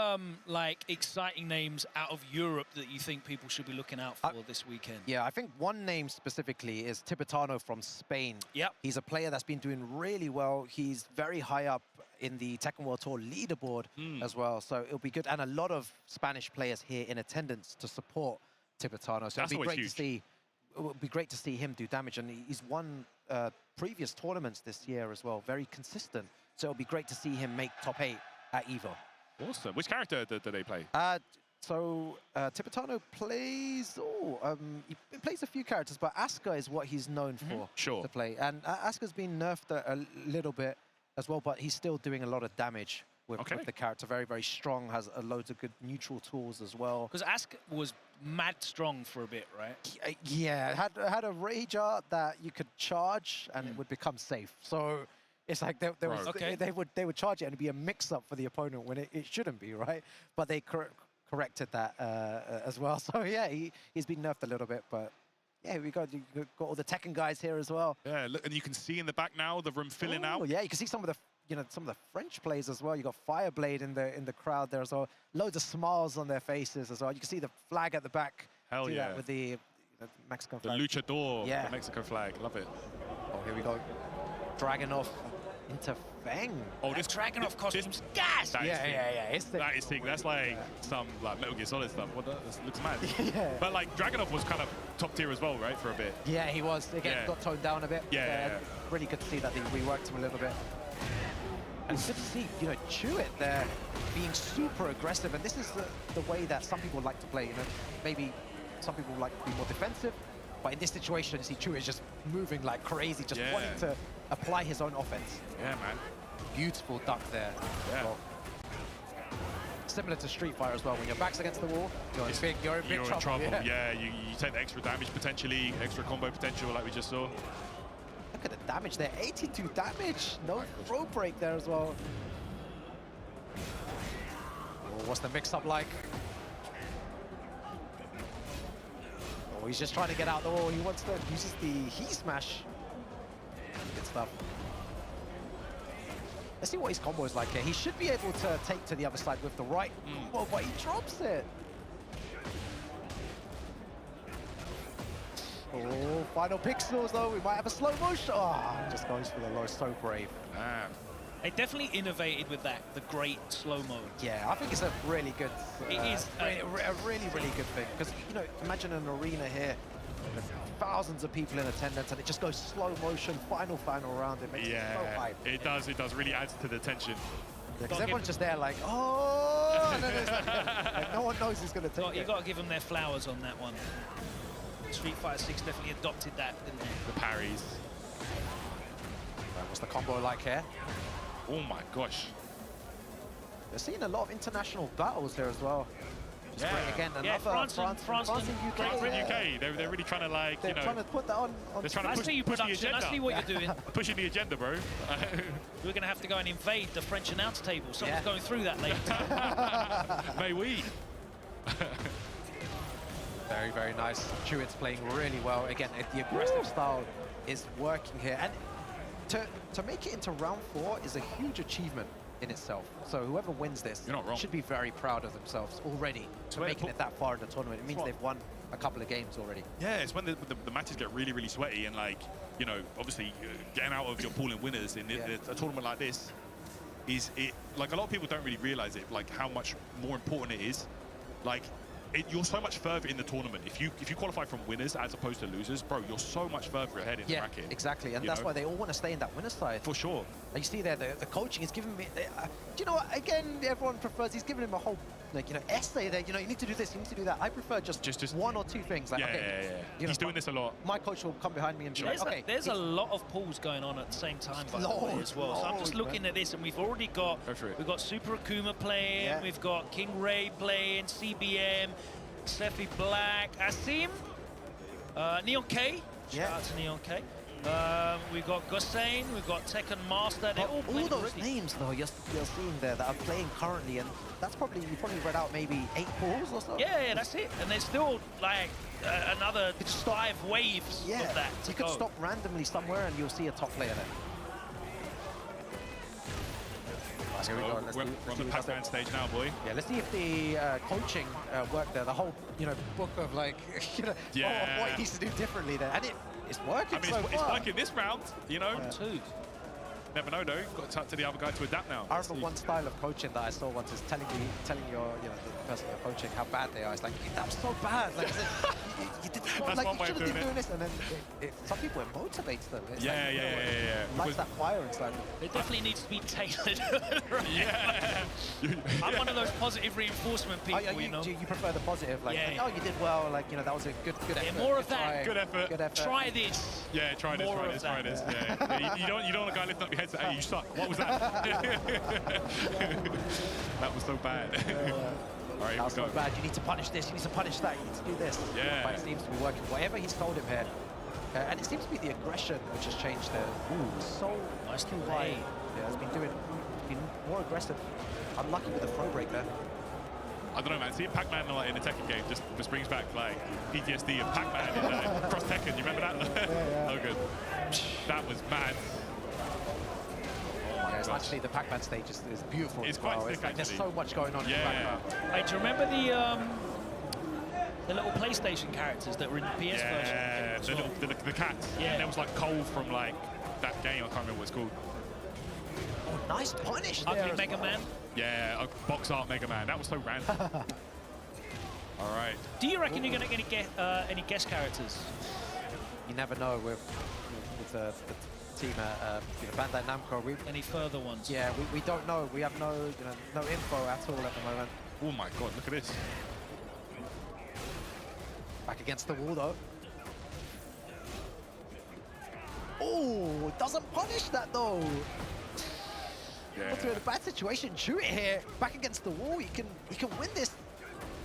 like exciting names out of Europe that you think people should be looking out for this weekend? Yeah, I think one name specifically is Tibetano from Spain. Yep. He's a player that's been doing really well. He's very high up in the Tekken World Tour leaderboard as well. So it'll be good. And a lot of Spanish players here in attendance to support Tibetano. So it'll be great to see. It would be great to see him do damage. And he's won previous tournaments this year as well. Very consistent. So it'll be great to see him make top 8 at EVO. Awesome. Which character do they play? Tibetano plays, he plays a few characters, but Asuka is what he's known for to play. And Asuka's been nerfed a little bit as well, but he's still doing a lot of damage with the character. Very, very strong, has loads of good neutral tools as well. Because Asuka was mad strong for a bit, right? Yeah, had a rage art that you could charge and it would become safe. So it's like they would charge it and it'd be a mix-up for the opponent when it shouldn't be, right? But they corrected that as well. So yeah, he's been nerfed a little bit, but yeah, we got all the Tekken guys here as well. Yeah, look, and you can see in the back now the room filling out. Yeah, you can see some of the French players as well. You got Fireblade in the crowd there as well. Loads of smiles on their faces as well. You can see the flag at the back. Hell yeah! With the Mexican flag. The luchador, the Mexico flag. Love it. Oh, here we go. Dragunov into Feng. Oh, this Dragunov costume's gas! That is sick. That's like some like Metal Gear Solid stuff. What this looks mad. Yeah. But like Dragunov was kind of top tier as well, right, for a bit. Yeah, he was. Again, got toned down a bit. Yeah. Really good to see that they reworked him a little bit. And good to see, Chewit there being super aggressive. And this is the way that some people like to play. Maybe some people like to be more defensive, But in this situation, you see Chu is just moving like crazy, just wanting to apply his own offense. Yeah, man. Beautiful duck there. Yeah. Well, similar to Street Fighter as well. When your back's against the wall, you're in big trouble. Yeah, you take the extra damage potentially, extra combo potential like we just saw. Look at the damage there, 82 damage. No throw break there as well. Oh, what's the mix-up like? Oh, he's just trying to get out the wall. He wants to uses the He Smash. Good stuff. Let's see what his combo is like here. He should be able to take to the other side with the right combo, but he drops it. Oh, final pixels though. We might have a slow motion. Oh, just goes for the low. So brave. Man. They definitely innovated with that, the great slow-mo. Yeah, I think it's a really good... It is a really good thing. Because, you know, imagine an arena here, with thousands of people in attendance, and it just goes slow motion, final round. It makes it so hype. It does really adds to the tension. Because everyone's just there like, oh, and then it's like, no one knows who's going to take it. You got to give them their flowers on that one. Street Fighter 6 definitely adopted that, didn't it? The parries. What's the combo like here? Oh my gosh. They're seeing a lot of international battles here as well. Yeah. Again, yeah, France and UK. France and UK. They're really trying to like, they're trying to put that on. They're trying to I push, see you push the production. agenda. I see what you're doing. Pushing the agenda, bro. We're going to have to go and invade the French announce table. Someone's going through that later. May we? Very nice. Chewit's playing really well. Again, the aggressive style is working here. And to make it into round 4 is a huge achievement in itself. So whoever wins this should be very proud of themselves already to making it that far in the tournament. It means they've won a couple of games already. Yeah, it's when the matches get really sweaty and like, you know, obviously getting out of your pool in winners in a tournament like this is like a lot of people don't really realize it, like how much more important it is. Like, you're so much further in the tournament. If you qualify from winners as opposed to losers, bro, you're so much further ahead in the bracket. Exactly, and that's why they all want to stay in that winner's side. For sure. And you see there, the coaching is giving me... do you know what? Again, everyone prefers... He's giving him a whole, like, you know, essay there. You know, you need to do this, you need to do that. I prefer just one or two things. Like, He's doing this a lot. My coach will come behind me and be like, okay. There's a lot of pools going on at the same time, by the way, as well. So I'm just looking at this, and we've already got... We've got Super Akuma playing, we've got King Ray playing, CBM, Sephi Black, Asim, Neon K. Shout out to Neon K. We've got Gossain, we've got Tekken Master. They're all those names though you're seeing there that are playing currently, and that's probably you read out maybe 8 pools or so. Yeah, that's it. And there's still like another 5 waves of that. You could stop randomly somewhere and you'll see a top player there. Here we go. We're on the Pac-Man stage now, boy. Yeah, let's see if the coaching worked there. The whole, you know, book of like, you know, what he needs to do differently there, and it's working. I mean, it's working this round, you know. Too. Never know though. Got to the other guy to adapt now. I remember one style of coaching that I saw once is telling your, you know, the person you're coaching how bad they are. It's like, that was so bad. Like, you did That's like, one way of doing it. This, and then some people it motivates them. It's yeah. Lights that fire inside them. It definitely needs to be tailored. Yeah. I'm one of those positive reinforcement people. You know. You prefer the positive, like, oh, you did well, like, you know, that was a good effort. Yeah, more of that. Good effort. Try this. Yeah, try this. Yeah. You don't want a guy lifting up your head and say, hey, you suck. What was that? That was so bad. All right, That's so bad. You need to punish this. You need to punish that. You need to do this. Yeah. But it seems to be working. Whatever he's told him here. And it seems to be the aggression which has changed there. Ooh, so nice to play. Yeah, has been more aggressive. Unlucky with the throw break there. I don't know, man. Seeing Pac-Man in the Tekken game just brings back like PTSD of Pac-Man in Cross Tekken. You remember that? Yeah. Oh, good. That was mad. Yeah, actually, the Pac-Man stage is beautiful. It's quite sick, like, there's so much going on in the background. Hey, do you remember the little PlayStation characters that were in the PS version? Yeah, the cats. Yeah. And there was like Cole from like that game. I can't remember what it's called. Oh, nice punish Ugly there. Mega Man. Yeah, box art Mega Man. That was so random. All right. Do you reckon you're going to get any guest characters? You never know with the team at Bandai Namco. Any further ones? Yeah, we don't know. We have no info at all at the moment. Oh my God! Look at this. Back against the wall though. Oh, doesn't punish that though. Yeah. Put through a bad situation. Shoot it here, back against the wall. He can win this.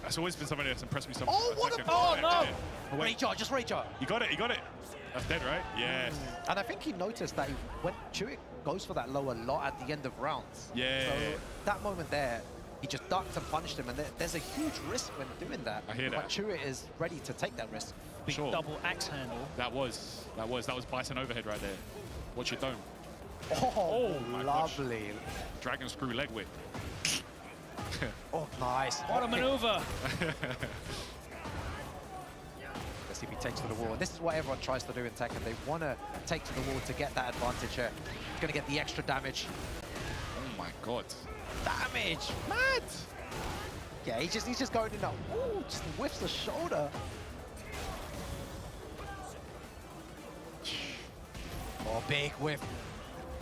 That's always been something that's impressed me so much. Oh, what a... Oh, no! Oh, wait. Rage art, just rage art. You got it, you got it. That's dead, right? Yes. And I think he noticed that when Chewit goes for that low a lot at the end of rounds. Yeah. So that moment there, he just ducked and punished him, and there's a huge risk when doing that. I hear that. But Chewit is ready to take that risk. Big Sure. double axe handle. That was Bison overhead right there. Watch your dome. Oh, my gosh. lovely. Dragon screw leg whip. Oh, nice. What a maneuver. Let's see if he takes to the wall. This is what everyone tries to do in Tekken. They want to take to the wall to get that advantage here. He's going to get the extra damage. Oh my god. Damage! Mad! Yeah, he's just going in that. Ooh, just whiffs the shoulder. Oh, big whiff.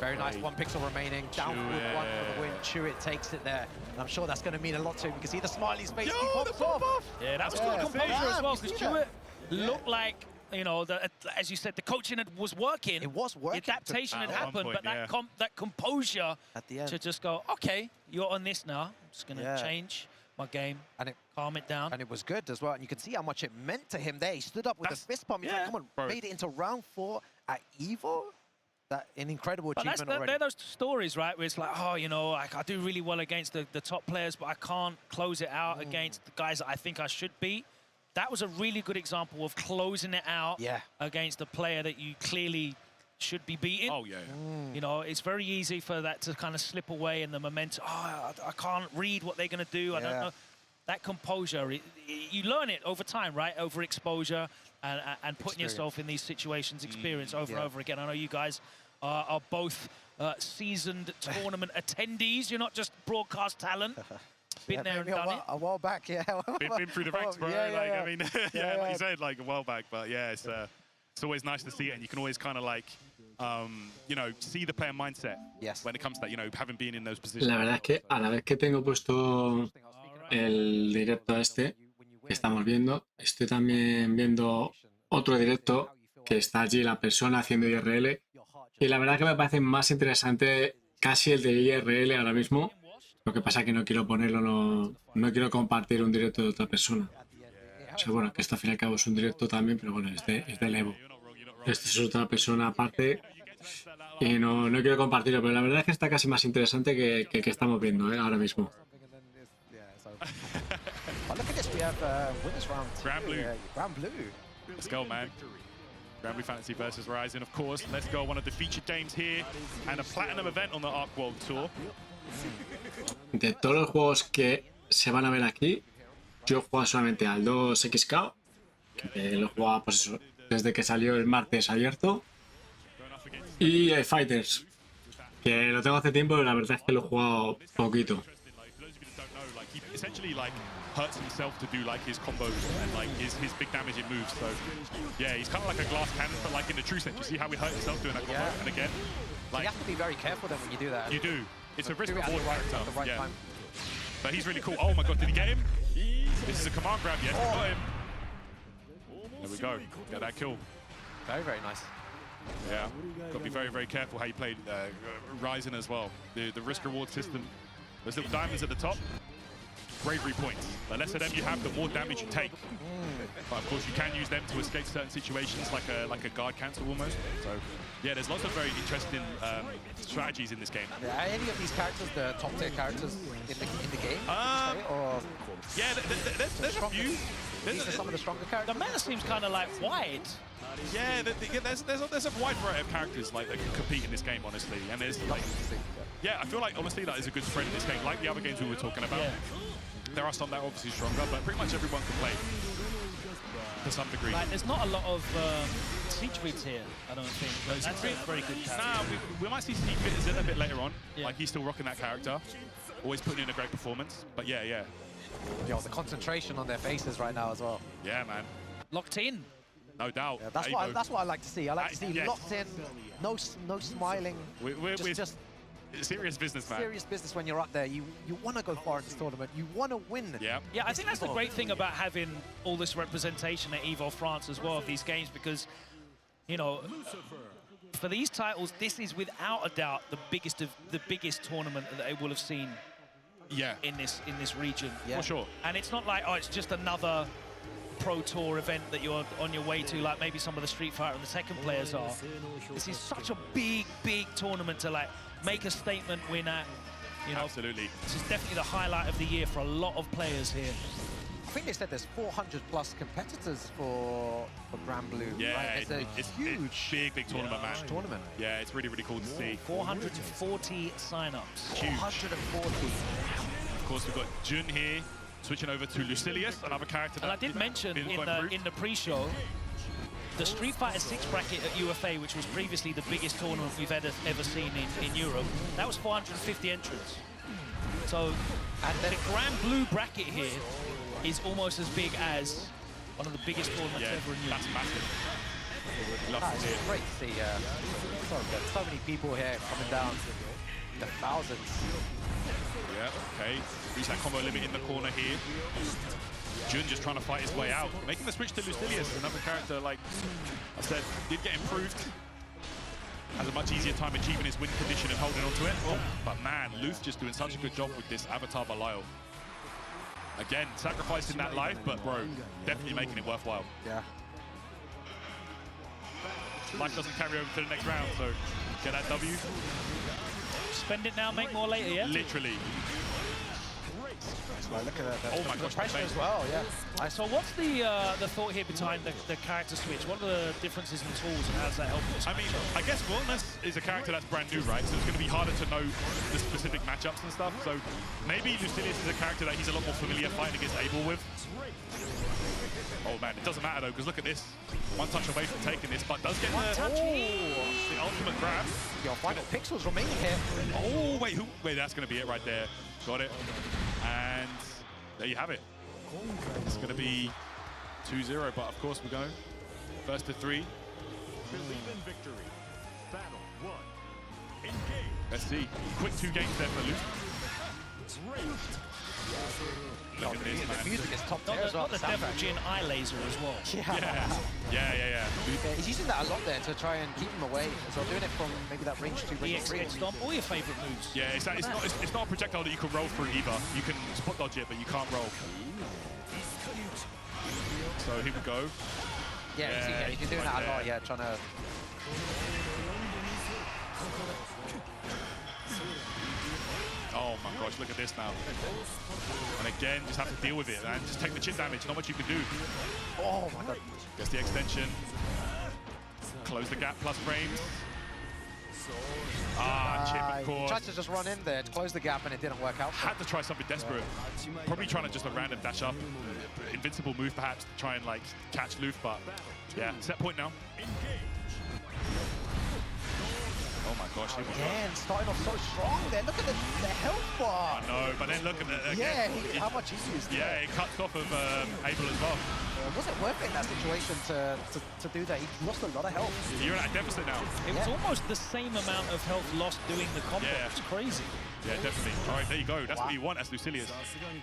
Very nice, Great. 1 pixel remaining. Down forward Chewit. 1 for the win. Chewit takes it there. And I'm sure that's going to mean a lot to him. You can see the smiley's face. Yo, He pops the off. pop-off! Yeah, that's Yeah, good composure damn, as well, you because see Chewit that? looked like, you know, as you said, the coaching was working. It was working. The adaptation had At one happened, point, but that yeah. that composure At the end. to just go, okay, you're on this now. I'm just going to Yeah. change my game, And it, calm it down. and it was good as well. And you can see how much it meant to him there. He stood up with That's- a fist pump. He's yeah. like, come on, Bro. made it into round 4 at EVO. That an incredible But achievement already. they're those stories, right, where it's like, oh, you know, I do really well against the top players, but I can't close it out against the guys that I think I should beat. That was a really good example of closing it out Yeah. against a player that you clearly should be beating. Oh yeah. You know, it's very easy for that to kind of slip away in the momentum. Oh, I can't read what they're going to do. I don't Yeah. know. That composure, you learn it over time, right? Over exposure and putting yourself in these situations, experience over and Yeah. over again. I know you guys are both seasoned tournament attendees. You're not just broadcast talent. Been Yeah, there and maybe done it. a while back, yeah. Been through the ranks, bro. Yeah, yeah, like, yeah. I mean, Yeah, like yeah. you said, like a while back. But yeah, it's always nice to see it, and you can always kind of like, you know, see the player mindset Yes. when it comes to that, you know, having been in those positions. La verdad es que a la vez que tengo puesto el directo este que estamos viendo, estoy también viendo otro directo que está allí la persona haciendo IRL, y la verdad que me parece más interesante casi el de IRL ahora mismo. Lo que pasa es que no quiero ponerlo, no quiero compartir un directo de otra persona. O sea, bueno, que esto al fin y al cabo es un directo también, pero bueno, es del EVO. Este es otra persona aparte y no quiero compartirlo, pero la verdad es que está casi más interesante que el que estamos viendo ahora mismo. But look at this, we have winners round 2. Grand Blue. Grand Blue. Let's go, man. Grand Blue Fantasy versus Rising, of course. Let's go, one of the featured games here and a platinum event on the Arc World Tour. De todos los juegos que se van a ver aquí, yo he jugado solamente al 2XK, que lo he jugado pues eso, desde que salió el martes abierto, y el Fighters, que lo tengo hace tiempo, pero la verdad es que lo he jugado poquito. He essentially like hurts himself to do like his combos and like his big damage in moves. So yeah, he's kind of like a glass cannon, but like in the true sense. You see how he hurt himself doing that combo? Yeah. And again, You like have to be very careful then when you do that. you do. It's a risk Do it at reward the right, character. at the right Yeah. time. But he's really cool. Oh my god, did he get him? This is a command grab, yes, he got him. There we go. Get that kill. Very, very nice. Yeah, got to be very, very careful how you play Ryzen as well. The risk reward system. Those little diamonds at the top. Bravery points. The less of them you have, the more damage you take. But of course, you can use them to escape certain situations, like a guard cancel almost. So yeah, there's lots of very interesting strategies in this game. Yeah, are any of these characters the top tier characters in the game? Or Yeah, there's a few. these are some of the stronger The characters? meta seems kind of like wide. Yeah, there's a wide variety of characters like that can compete in this game, honestly. And there's like, yeah, I feel like honestly that is a good spread in this game, like the other games we were talking about. Yeah. There are some that are obviously stronger, but pretty much everyone can play to some degree. Like, there's not a lot of siege reads here, I don't think. But that's a very good character. Nah, we might see Steve Fitters in a bit later on. Yeah. Like, he's still rocking that character. Always putting in a great performance. But yeah. Yo, the concentration on their faces right now as well. Yeah, man. Locked in. No doubt. Yeah, that's Evo. what I like to see. I like to see yes. locked in, no smiling. We're Just serious business, man. serious business when you're up there. You want to go far in this tournament. You want to win. Yeah. Yeah, I think that's the great thing about having all this representation at EVO France as well of these games, because, you know, for these titles, this is without a doubt the biggest tournament that they will have seen. Yeah. In this region. Yeah. For sure. And it's not like, oh, it's just another Pro Tour event that you're on your way to, like maybe some of the Street Fighter and the Tekken players are. This is such a big tournament to like make a statement win at. You know, absolutely. This is definitely the highlight of the year for a lot of players here. I think they said there's 400+ competitors for Grand Blue. Yeah, right? it's huge, big tournament, man. Tournament. Yeah, it's really, really cool to see. 440 signups. Huge. 440. Of course, we've got Jun here, switching over to Lucilius, another character. And I did mention in the pre-show, the Street Fighter 6 bracket at UFA, which was previously the biggest tournament we've ever seen in Europe, that was 450 entrants. So the Grand Blue bracket here is almost as big as one of the biggest tournaments ever in Europe. That's massive. Love to see it. Great to see so many people here coming down. The thousands. Yeah, okay. Reach that combo limit in the corner here. Jun just trying to fight his way out. Making the switch to Lucilius, another character, like I said, did get improved. Has a much easier time achieving his win condition and holding on to it. But man, Luth just doing such a good job with this Avatar Belial. Again, sacrificing that life, but bro, definitely making it worthwhile. Yeah. Life doesn't carry over to the next round, so get that W. Spend it now, make more later, yeah? Literally. Well, look at that. Oh my gosh, pressure as well, yeah. So what's the thought here behind the character switch? What are the differences in tools and how does that help this I mean, I guess Wellness is a character that's brand new, right? So it's going to be harder to know the specific matchups and stuff. So maybe Lucilius is a character that he's a lot more familiar fighting against Abel with. Oh man, it doesn't matter though, because look at this. One touch away from taking this, but does get the ultimate grab. Your final pixels remaining here. Oh, wait, that's going to be it right there. Got it. And there you have it. It's going to be 2-0, but of course we're going first to 3. Believe in victory. Battle 1. Engage. Let's see. Quick 2 games there for Luke. Look at this, man. The music is top tier as well. Got the Devil Jin eye laser as well. Yeah. He's using that a lot there to try and keep him away. So doing it from maybe that range 2, range 3. Stomp, all your favourite moves. Yeah, it's not a projectile that you can roll through either. You can spot dodge it, but you can't roll. So here we go. Yeah, he's been doing that a lot, yeah, trying to... Oh my gosh, look at this now. And again, just have to deal with it, and just take the chip damage, not much you can do. Oh my god. Gets the extension. Close the gap, plus frames. Chip, of course. He tried to just run in there to close the gap, and it didn't work out. Had to try something desperate. Probably trying to just a random dash up. Invincible move, perhaps, to try and like catch Luth, but yeah, set point now. Oh my gosh, here we go. Again, starting off so strong there. Look at the health bar. I know, but then look at that again. Yeah, how much he used. Yeah, it cuts off of Abel as well. Was it worth it in that situation to do that? He lost a lot of health. You're at a deficit now. It was almost the same amount of health lost doing the combo. Yeah. It's crazy. Yeah, definitely. All right, there you go. That's what you want as Lucilius.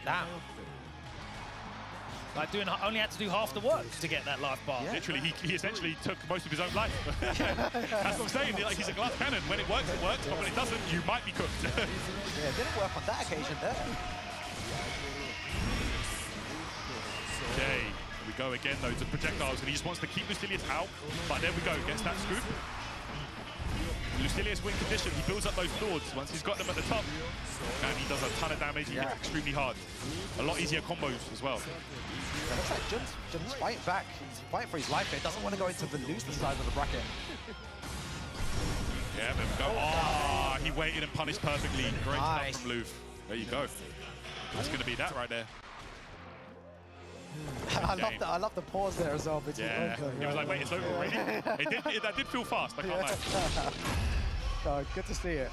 Damn. Like only had to do half the work to get that life bar. Yeah. Literally, he essentially took most of his own life. That's what I'm saying. Like, he's a glass cannon. When it works, but when it doesn't, you might be cooked. Yeah, it didn't work on that occasion there. Okay, here we go again though, to projectiles, and he just wants to keep Lucilius out. But there we go, gets that scoop. Lucilius win condition, he builds up those swords. Once he's got them at the top, and he does a ton of damage, he hits extremely hard. A lot easier combos as well. It looks like Jun's fighting back. He's fighting for his life here. Doesn't want to go into the loser side of the bracket. Yeah, there we go. Oh, he waited and punished perfectly. Great stuff from Luth. There you go. That's going to be that right there. I love the pause there as well. Yeah, it was like, wait, it's over already? That did feel fast, I can't lie. Oh, good to see it.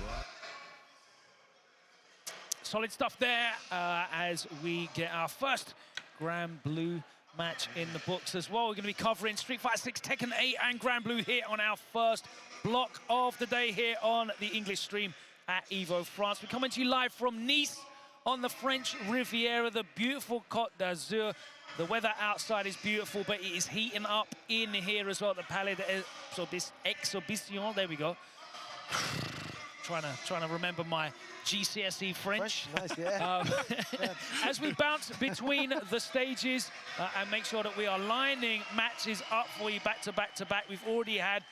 Solid stuff there as we get our first Grand Blue match in the books as well. We're going to be covering Street Fighter 6, Tekken 8 and Grand Blue here on our first block of the day here on the English stream at EVO France. We're coming to you live from Nice on the French Riviera, the beautiful Côte d'Azur. The weather outside is beautiful, but it is heating up in here as well at the Palais d'Exhibition. There we go. trying to remember my GCSE French. Nice, yeah. As we bounce between the stages and make sure that we are lining matches up for you back to back to back. We've already had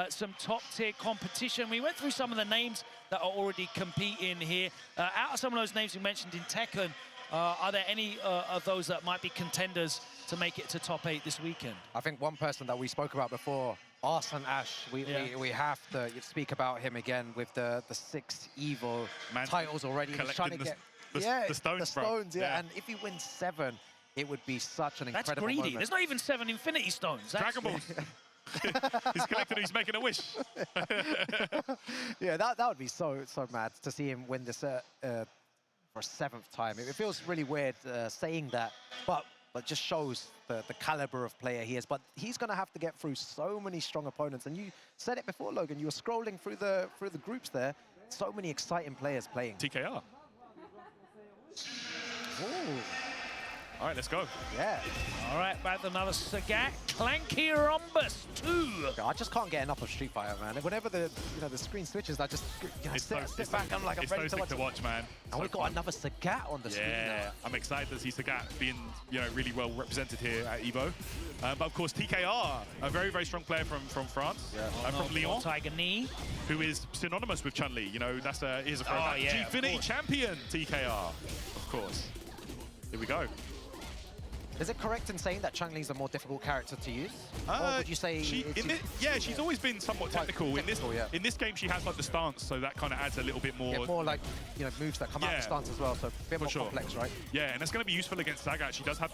some top-tier competition. We went through some of the names that are already competing here. Out of some of those names we mentioned in Tekken, are there any of those that might be contenders to make it to top 8 this weekend? I think one person that we spoke about before, Arslan Ash, we have to speak about him again with the 6 EVO titles already. He's trying to get the stones, yeah. And if he wins 7, it would be such an incredible That's greedy. moment. There's not even 7 Infinity Stones. Dragon Balls. He's collecting, he's making a wish. Yeah, that would be so mad to see him win this for a 7th time. It feels really weird saying that, but just shows the caliber of player he is. But he's going to have to get through so many strong opponents. And you said it before, Logan. You were scrolling through the groups there. So many exciting players playing. TKR. Ooh. All right, let's go. Yeah. All right, back to another Sagat. Clanky Rhombus 2. I just can't get enough of Street Fighter, man. Whenever the screen switches, I just sit back and I'm like, I'm ready to watch. Man. And we've got another Sagat on the screen now. Yeah, I'm excited to see Sagat being really well represented here at EVO. But of course, TKR, a very, very strong player from France, from Lyon, Tiger Knee, who is synonymous with Chun-Li. You know, that's he's a yeah, Gfinity champion, TKR, of course. Here we go. Is it correct in saying that Chun-Li's a more difficult character to use? Or would you say... she's always been somewhat technical. In this game, she has like the stance, so that kind of adds a little bit more... Yeah, more like, moves that come out of the stance as well, so a bit more complex, right? Yeah, and that's going to be useful against Sagat. She does have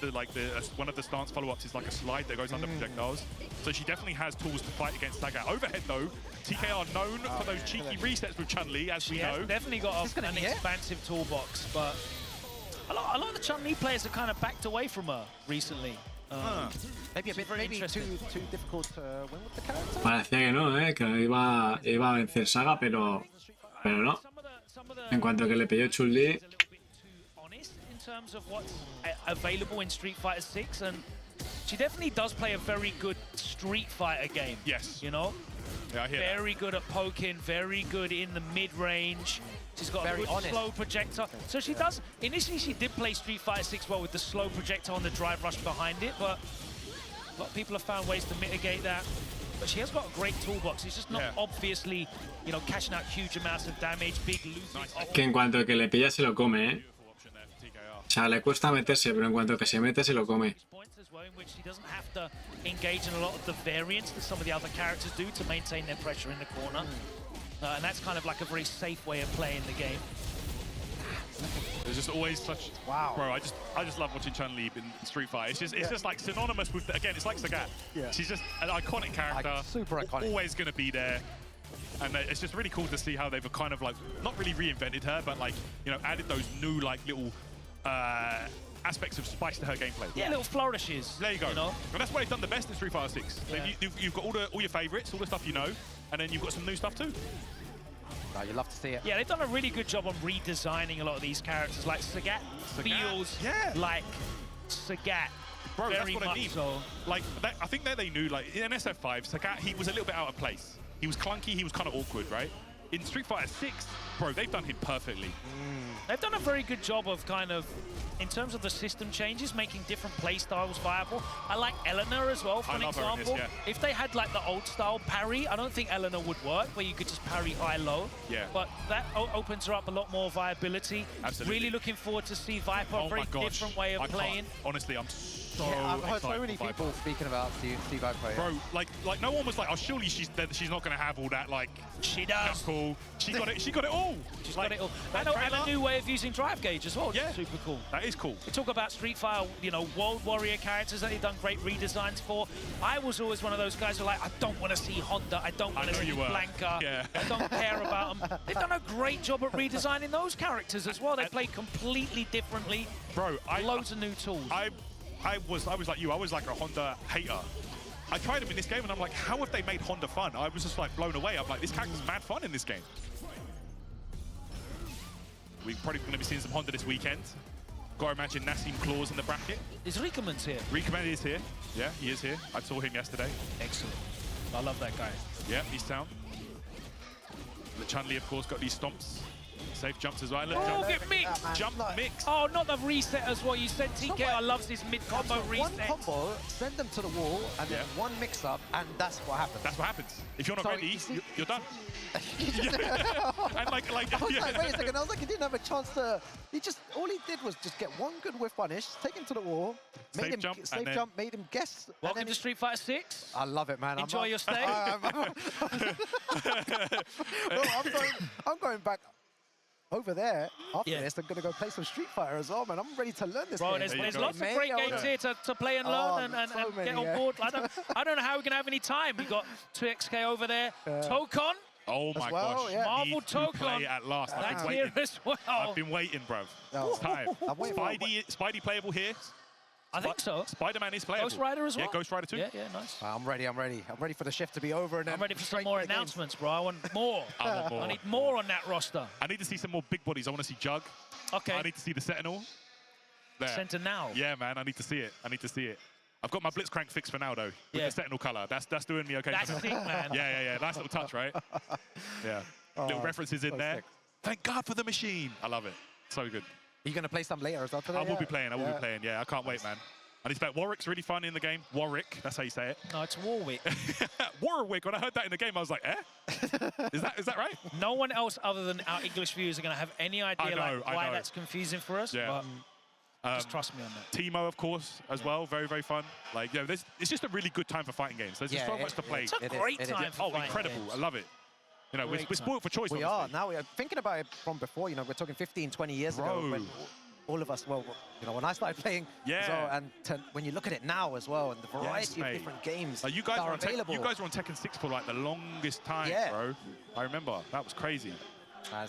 one of the stance follow-ups is like a slide that goes under projectiles. So she definitely has tools to fight against Sagat. Overhead, though, TKR known for those cheeky resets with Chun-Li, as we know. She's definitely got an expansive toolbox, but... A lot of the Chun-Li players have kind of backed away from her recently. Maybe too difficult to win with the character. Parecía que no, que iba a vencer Saga, pero no. En cuanto que le pilló Chun-Li. Honest in terms of what's available in Street Fighter 6, and she definitely does play a very good Street Fighter game. Yes. You know? Yeah, I hear very good at poking, very good in the mid-range. She's got a good slow projector. So she does, initially she did play Street Fighter 6 well with the slow projector on the drive rush behind it, but a lot of people have found ways to mitigate that. But she has got a great toolbox. It's just not obviously, cashing out huge amounts of damage, big losing. Que en cuanto que le pilla se lo come, O sea, le cuesta meterse, pero en cuanto que se mete se lo come. In which she doesn't have to engage in a lot of the variants that some of the other characters do to maintain their pressure in the corner. And that's kind of like a very safe way of playing the game. There's just always such... Wow. Bro, I just love watching Chun-Li in Street Fighter. It's just like synonymous with... Again, it's like Sagat. Yeah. She's just an iconic character. Super iconic. Always going to be there. And it's just really cool to see how they've kind of like, not really reinvented her, but like, added those new like little... aspects of spice to her gameplay. Yeah, little flourishes. There you go. And that's why they've done the best in Street Fighter 6. Yeah. You've got all your favorites, all the stuff you know, and then you've got some new stuff too. Oh, you love to see it. Yeah, they've done a really good job on redesigning a lot of these characters. Like Sagat feels like Sagat. Bro, very that's what much I mean. So. Like, I think that they knew, like, in SF5, Sagat, he was a little bit out of place. He was clunky, he was kind of awkward, right? In Street Fighter 6, bro, they've done him perfectly. They've done a very good job of kind of, in terms of the system changes, making different play styles viable. I like Eleanor as well, for an example. If they had like the old style parry, I don't think Eleanor would work, where you could just parry high-low. Yeah. But that opens her up a lot more viability. Absolutely. Really looking forward to see Viper, a very different way of playing. Honestly, I'm so I've heard so many Viper. people speaking about Steve Viper. Bro, like no one was like, oh, surely she's not going to have all that, like... She does. Cool. She got it. She got it all. She's got it all. And a new way of using drive gauge as well. Yeah. Super cool. That is cool. We talk about Street Fighter, World Warrior characters that they've done great redesigns for. I was always one of those guys who were like, I don't want to see Honda. I don't want to see Blanca. Yeah. I don't care about them. They've done a great job at redesigning those characters as well. They play completely differently. Bro, loads of new tools. I was like you. I was like a Honda hater. I tried him in this game and I'm like, how have they made Honda fun? I was just like blown away. I'm like, this character's mad fun in this game. We're probably going to be seeing some Honda this weekend. Got to imagine Nassim Claus in the bracket. Is Riekeman's here? Riekemann is here. Yeah, he is here. I saw him yesterday. Excellent. I love that guy. Yeah, he's down. The Chun-Li, of course, got these stomps. Safe jumps as well. Look, Oh, jump, get mixed. jump mix. Oh, not the reset as what you said. TKO loves this mid-combo One reset. combo, send them to the wall, and then one mix-up, and that's what happens. That's what happens. If you're not So, ready, you see- you're done. And like, I was like, wait a second. I was like, he didn't have a chance to. He just all he did was just get one good whiff punish, take him to the wall, Safe made him jump, and safe then- jump, made him guess. Welcome and to then Street Fighter 6. I love it, man. Enjoy your stay. I'm going back over there after Yeah. this. I'm gonna go play some Street Fighter as well, man. I'm ready to learn this Bro, game. there's, you there's go. lots of Mate, great I games wanna- here to play and Oh, learn and so many, get on yeah. board. I don't know how we're going to have any time. We got 2XK over there. Tokon, Oh my well, gosh. yeah. Marvel Need to Tokon. play at last. I've that's been here waiting. as well. I've been waiting, bruv. No. It's time. I'm waiting for- Spidey playable here. I think so. Spider-Man is playable. Ghost Rider as well. Yeah, Ghost Rider too. Yeah, nice. I'm ready. I'm ready. I'm ready for the shift to be over. And I'm then ready for some straight more to the games. announcements, bro. I want more. I want more. I need more on that roster. I need to see some more big bodies. I want to see Jug. Okay. I need to see the Sentinel. There. Center now. Yeah, man. I need to see it. I need to see it. I've got my Blitzcrank fixed for now, though. With Yeah. the Sentinel color. That's doing me okay. That's for now. sick, man. Yeah. Nice little touch, right? Yeah. Little references in so there. sick. Thank God for the machine. I love it. So good. Are you gonna play some later as well today? I will be Yeah. playing. I will be playing. Yeah, I can't wait, man. And it's Warwick's really fun in the game. Warwick, that's how you say it. No, it's Warwick. Warwick. When I heard that in the game, I was like, eh? Is that right? No one else other than our English viewers are going to have any idea I why know. that's confusing for us. Yeah. But just trust me on that. Timo, of course, as well. Very, very fun. Like, you know, it's just a really good time for fighting games. There's just so much to play. It's a It is, great it is. time for Oh, fighting incredible. games. I love it. You know, we're Great spoiled for choice, We obviously. are now. We are thinking about it from before. You know, we're talking 15, 20 years ago. Bro. When all of us, well, you know, when I started playing, Yeah. as well, and when you look at it now as well, and the variety of mate. different games Like, you guys that were are on available. you guys were on Tekken 6 for like the longest time, Yeah. bro. I remember. That was crazy.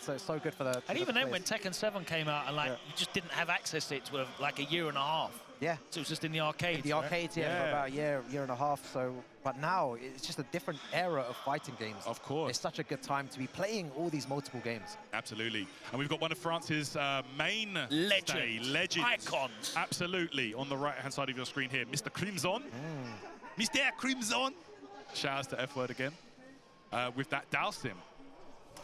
So it's so good for the. And even then, when players. Tekken 7 came out, and like you just didn't have access to it for like a year and a half. Yeah. So it was just in the arcades. The right? arcades, yeah, for about a year and a half. So, but now it's just a different era of fighting games. Of course. It's such a good time to be playing all these multiple games. Absolutely. And we've got one of France's main Legends. legends. Icons. Absolutely. On the right-hand side of your screen here, Mr. Crimson. Mr. Crimson. Shout out to F-word again. With that Dalsim.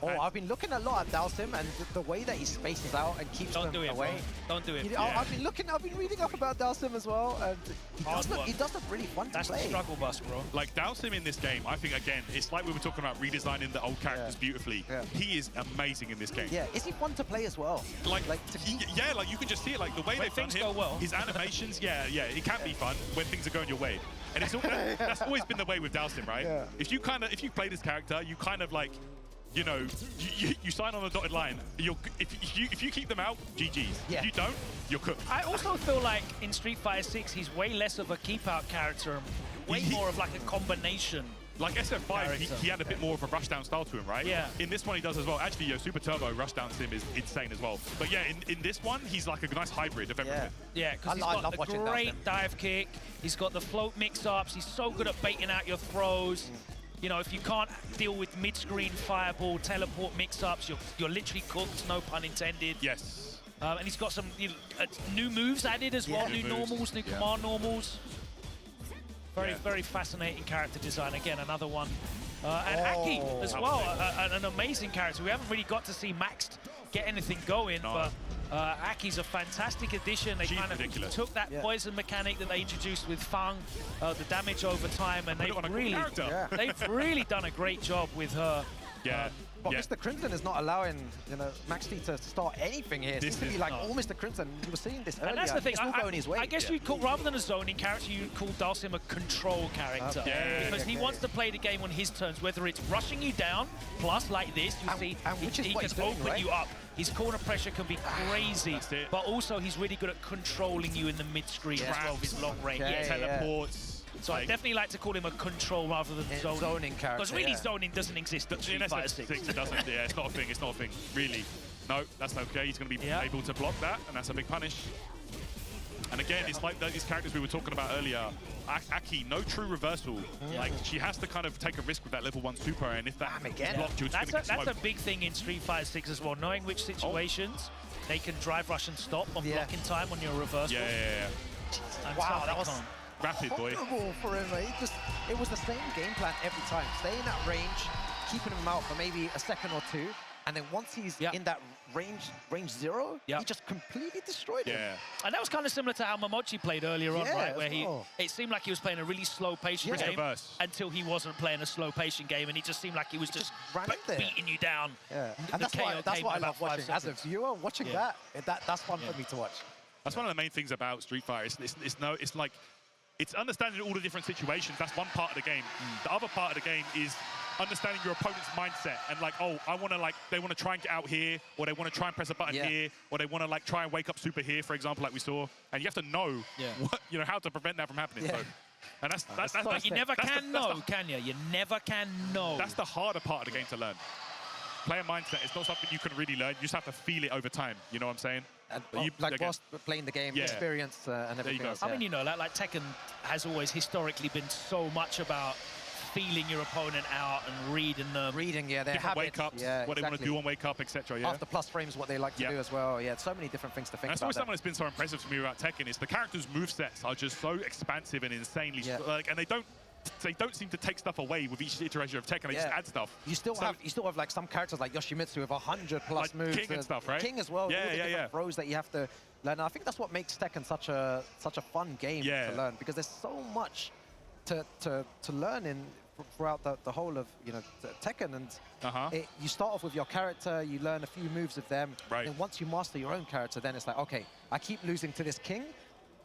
Oh, I've been looking a lot at Dalsim and the way that he spaces out and keeps Don't them do it, away. bro. Don't do it. You know, I've been reading up about Dalsim as well, and he does look really fun That's to the play. struggle bus, bro. Like Dalsim in this game, I think, again, it's like we were talking about redesigning the old characters beautifully. Yeah. He is amazing in this game. Yeah, is he fun to play as well? Like to keep... yeah, like you can just see it, like the way When they've done things him, go well. his animations, yeah, it can be fun when things are going your way. And it's that's always been the way with Dalsim, right? Yeah. If you play this character, you kind of like, you know, you sign on the dotted line. If you keep them out, GG's. Yeah. If you don't, you're cooked. I also feel like in Street Fighter 6, he's way less of a keep-out character and way more of like a combination. Like SF5, Character. he had a bit more of a rushdown style to him, right? Yeah. In this one, he does as well. Actually, Super Turbo rushdown sim is insane as well. But yeah, in this one, he's like a nice hybrid of everything. Yeah, because he's I got love the watching great Dalsim. dive kick. He's got the float mix-ups. He's so good at baiting out your throws. You know, if you can't deal with mid-screen fireball, teleport mix-ups, you're literally cooked, no pun intended. Yes. And he's got some new moves added as well, Yeah. new New moves, normals, new yeah. command normals. Very, Yeah. very fascinating character design. Again, another one. And Aki as Oh, well, man. an amazing character. We haven't really got to see Maxed get anything going, No. but Aki's a fantastic addition. They She's kind of ridiculous. took that poison mechanic that they introduced with Fang, the damage over time, and Put it on a cool character. they've really done a great job with her. Yeah. But yeah. Mr. Crimson is not allowing, you know, Max T to start anything here. It This seems to be is like not. all Mr. Crimson. We were seeing this earlier. And that's the thing. It's all going his way. I guess you'd call, rather than a zoning character, you'd call Dalsim a control character. Yeah. Because he wants to play the game on his terms, whether it's rushing you down, plus like this, you And- see, and which is he what can he's doing, open right? you up. His corner pressure can be crazy, That's it. but also he's really good at controlling you in the mid-screen as well with his long range. Yeah, Yeah. yeah. Teleports. So I definitely like to call him a control rather than zoning. zoning character, Because really yeah. zoning doesn't exist in In Street Fighter 6. SF6, it doesn't. Yeah, it's not a thing. It's not a thing. Really. No, that's okay. He's going to be Yeah. able to block that, and that's a big punish. And again, it's like these characters we were talking about earlier. Aki, no true reversal. Like, she has to kind of take a risk with that level 1 super, and if that is blocked, you're just gonna get That's a smoked. big thing in Street Fighter 6 as well, knowing which situations they can drive, rush, and stop on blocking time on your reversal. Yeah. Wow, that was Rapid, boy. horrible for him. It was the same game plan every time. Stay in that range, keeping him out for maybe a second or two, and then once he's in that range 0, he just completely destroyed him. And that was kind of similar to how Momochi played earlier on, right? Where it seemed like he was playing a really slow, patient game until he wasn't playing a slow, patient game, and he just seemed like he was just beating you down. And that's why I love watching. As a viewer, watching that's fun for me to watch. That's one of the main things about Street Fighter. It's understanding all the different situations. That's one part of the game. The other part of the game is understanding your opponent's mindset and like, oh, they want to try and get out here, or they want to try and press a button here, or they want to like try and wake up super here, for example, like we saw. And you have to know what, how to prevent that from happening. So, and that's you never can know, can you? You never can know. That's the harder part of the game to learn. Player mindset is not something you can really learn. You just have to feel it over time. You know what I'm saying? And whilst playing the game, experience and everything else. I mean, like Tekken has always historically been so much about feeling your opponent out and reading them. Their habits. Wake-ups, what they want to do on wake-up, etc. After plus frames, what they like to do as well. So many different things to think that's about. That's always something that's been so impressive to me about Tekken is the characters' movesets are just so expansive and insanely and they don't seem to take stuff away with each iteration of Tekken. They just add stuff. You still have like some characters like Yoshimitsu with 100+ like moves. King and stuff, right? King as well. All the different throws that you have to learn. I think that's what makes Tekken such a fun game to learn, because there's so much to learn throughout the whole of Tekken. And you start off with your character, you learn a few moves of them. And once you master your own character, then it's like, okay, I keep losing to this King.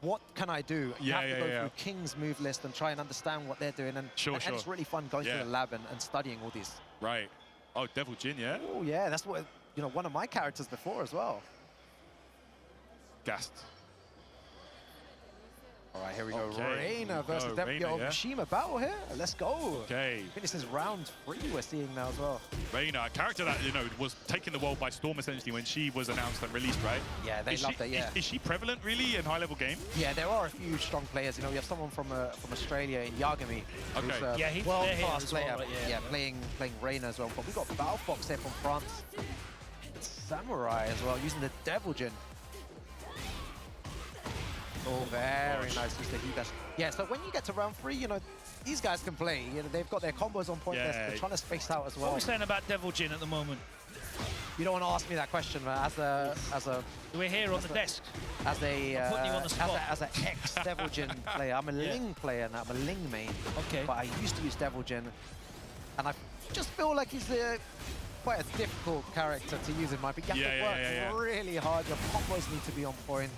What can I do? You have to go through King's move list and try and understand what they're doing. And it's really fun going through the lab and studying all these. Right. Oh, Devil Jin, yeah? Oh, yeah. That's what, one of my characters before as well. Gassed. All right, here we go. Reina versus Devil. Mishima battle here. Let's go. Okay. I think this is round 3 we're seeing now as well. Reina, a character that, was taking the world by storm essentially when she was announced and released, right? Yeah, they loved it, Is she prevalent really in high-level game? Yeah, there are a few strong players. We have someone from Australia in Yagami. Okay. Who's a world-class player. Playing Reina as well. But we've got Balfox here from France. Samurai as well, using the Devil Jin. Oh, very nice. Yeah, so when you get to round 3, these guys can play. They've got their combos on point. They're trying to space out as well. What are we saying about Devil Jin at the moment? You don't want to ask me that question, man. As a we're here on the desk. As a putting you on the spot. As an ex-Devil Jin player, I'm a Ling player now. I'm a Ling main. Okay. But I used to use Devil Jin, and I just feel like he's quite a difficult character to use in my opinion. You have to work really hard. Your combos need to be on point.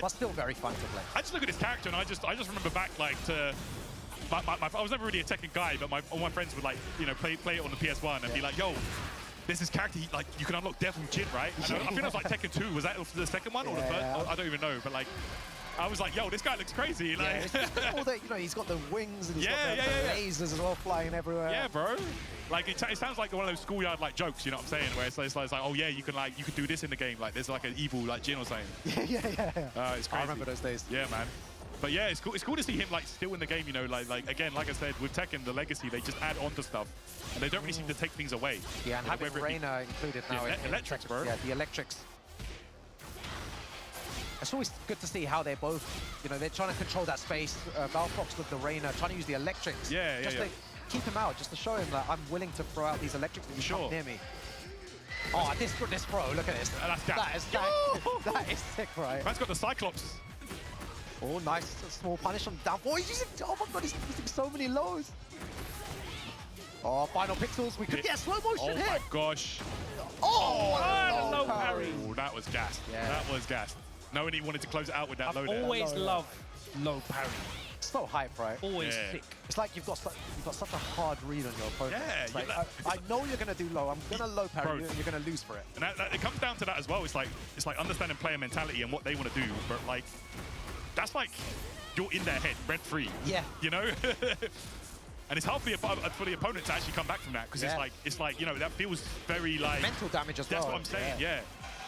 But still very fun to play. I just look at this character and I just remember back to I was never really a Tekken guy, but all my friends would play it on the PS1 and be like, yo, there's this character you can unlock Devil Jin, right? And I think it was like Tekken 2. Was that the second one or the first? I don't even know, but I was like, yo, this guy looks crazy. He's got the wings and he's got the lasers as well flying everywhere. Yeah, bro. It sounds like one of those schoolyard jokes, you know what I'm saying? Where it's like, oh yeah, you can do this in the game. There's like an evil Jin or something. Yeah. It's crazy. I remember those days. Yeah, man. But yeah, it's cool. It's cool to see him still in the game. Again, like I said, with Tekken, the legacy, they just add on to stuff, and they don't really seem to take things away. Yeah, and having Reina included now. Electrics, bro. Yeah, the electrics. It's always good to see how they're both, they're trying to control that space. Balfox with the Reina, trying to use the electrics. Just to keep him out, just to show him that I'm willing to throw out these electrics if you come near me. Oh, this pro, look at this. That is sick, right? Man's got the Cyclops. Oh, nice small punish on down. Oh, oh my god, he's using so many lows. Oh, final pixels. We could get a slow motion hit. Oh my gosh. Oh, low parry. Oh, that was gassed. Yeah. That was gassed. Knowing he wanted to close it out with that low there. I've always loved low parry. So hype, right? Always sick. It's like you've got such a hard read on your opponent. Yeah, I know you're going to do low. I'm going to low parry you, and you're going to lose for it. And it comes down to that as well. It's like understanding player mentality and what they want to do. But that's you're in their head, rent-free. Yeah. And it's hard for the opponent to actually come back from that because it's like that feels very mental damage as well. That's what I'm saying. Yeah.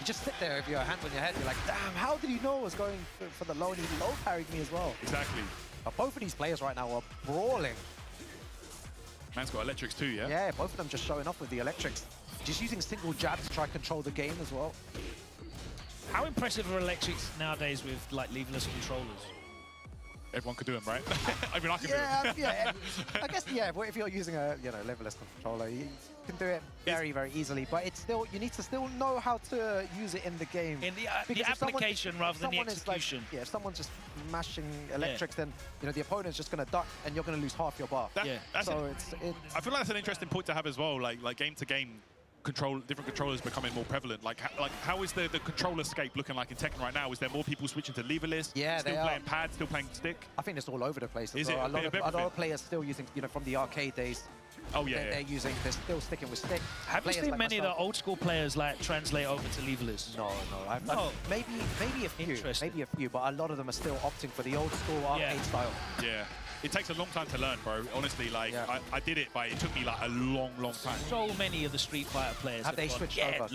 You just sit there with your hands on your head. You're like, damn, how did he know I was going for the low? And he low parried me as well. Exactly. But both of these players right now are brawling. Man's got electrics too, yeah? Yeah, both of them just showing off with the electrics. Just using single jabs to try to control the game as well. How impressive are electrics nowadays with like leverless controllers? Everyone could do them, right? I mean, I can Yeah, do them. yeah. I guess, yeah, but if you're using a, leverless controller, you can do it very, very easily. But it's still, you need to still know how to use it in the game. In the application rather than the execution. Like, yeah, if someone's just mashing electrics, then, the opponent's just going to duck and you're going to lose half your bar. So I feel like that's an interesting point to have as well, like game to game. Different controllers becoming more prevalent. Like how is the controller scape looking like in Tekken right now? Is there more people switching to leverless? Yeah, still playing pad, still playing stick? I think it's all over the place. Is it a lot of players still using, from the arcade days. Oh yeah, they're still sticking with stick. Have you seen many of the old school players like translate over to leverless? No. Maybe a few, but a lot of them are still opting for the old school arcade style. Yeah. It takes a long time to learn, bro. Honestly, like, I did it, but it took me, like, a long, long time. So many of the Street Fighter players have they switched over?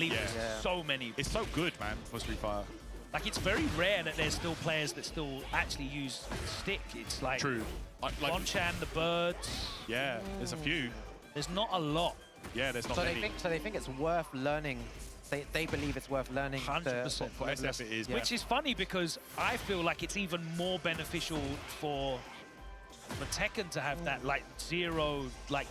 So many. It's so good, man, for Street Fighter. Like, it's very rare that there's still players that still actually use stick. It's like... True. Like Bonchan, the Birds. Yeah, there's a few. There's not a lot. Yeah, there's not many. So they think it's worth learning. They believe it's worth learning. 100%. For SF it is. Which is funny because I feel like it's even more beneficial for Tekken to have that like zero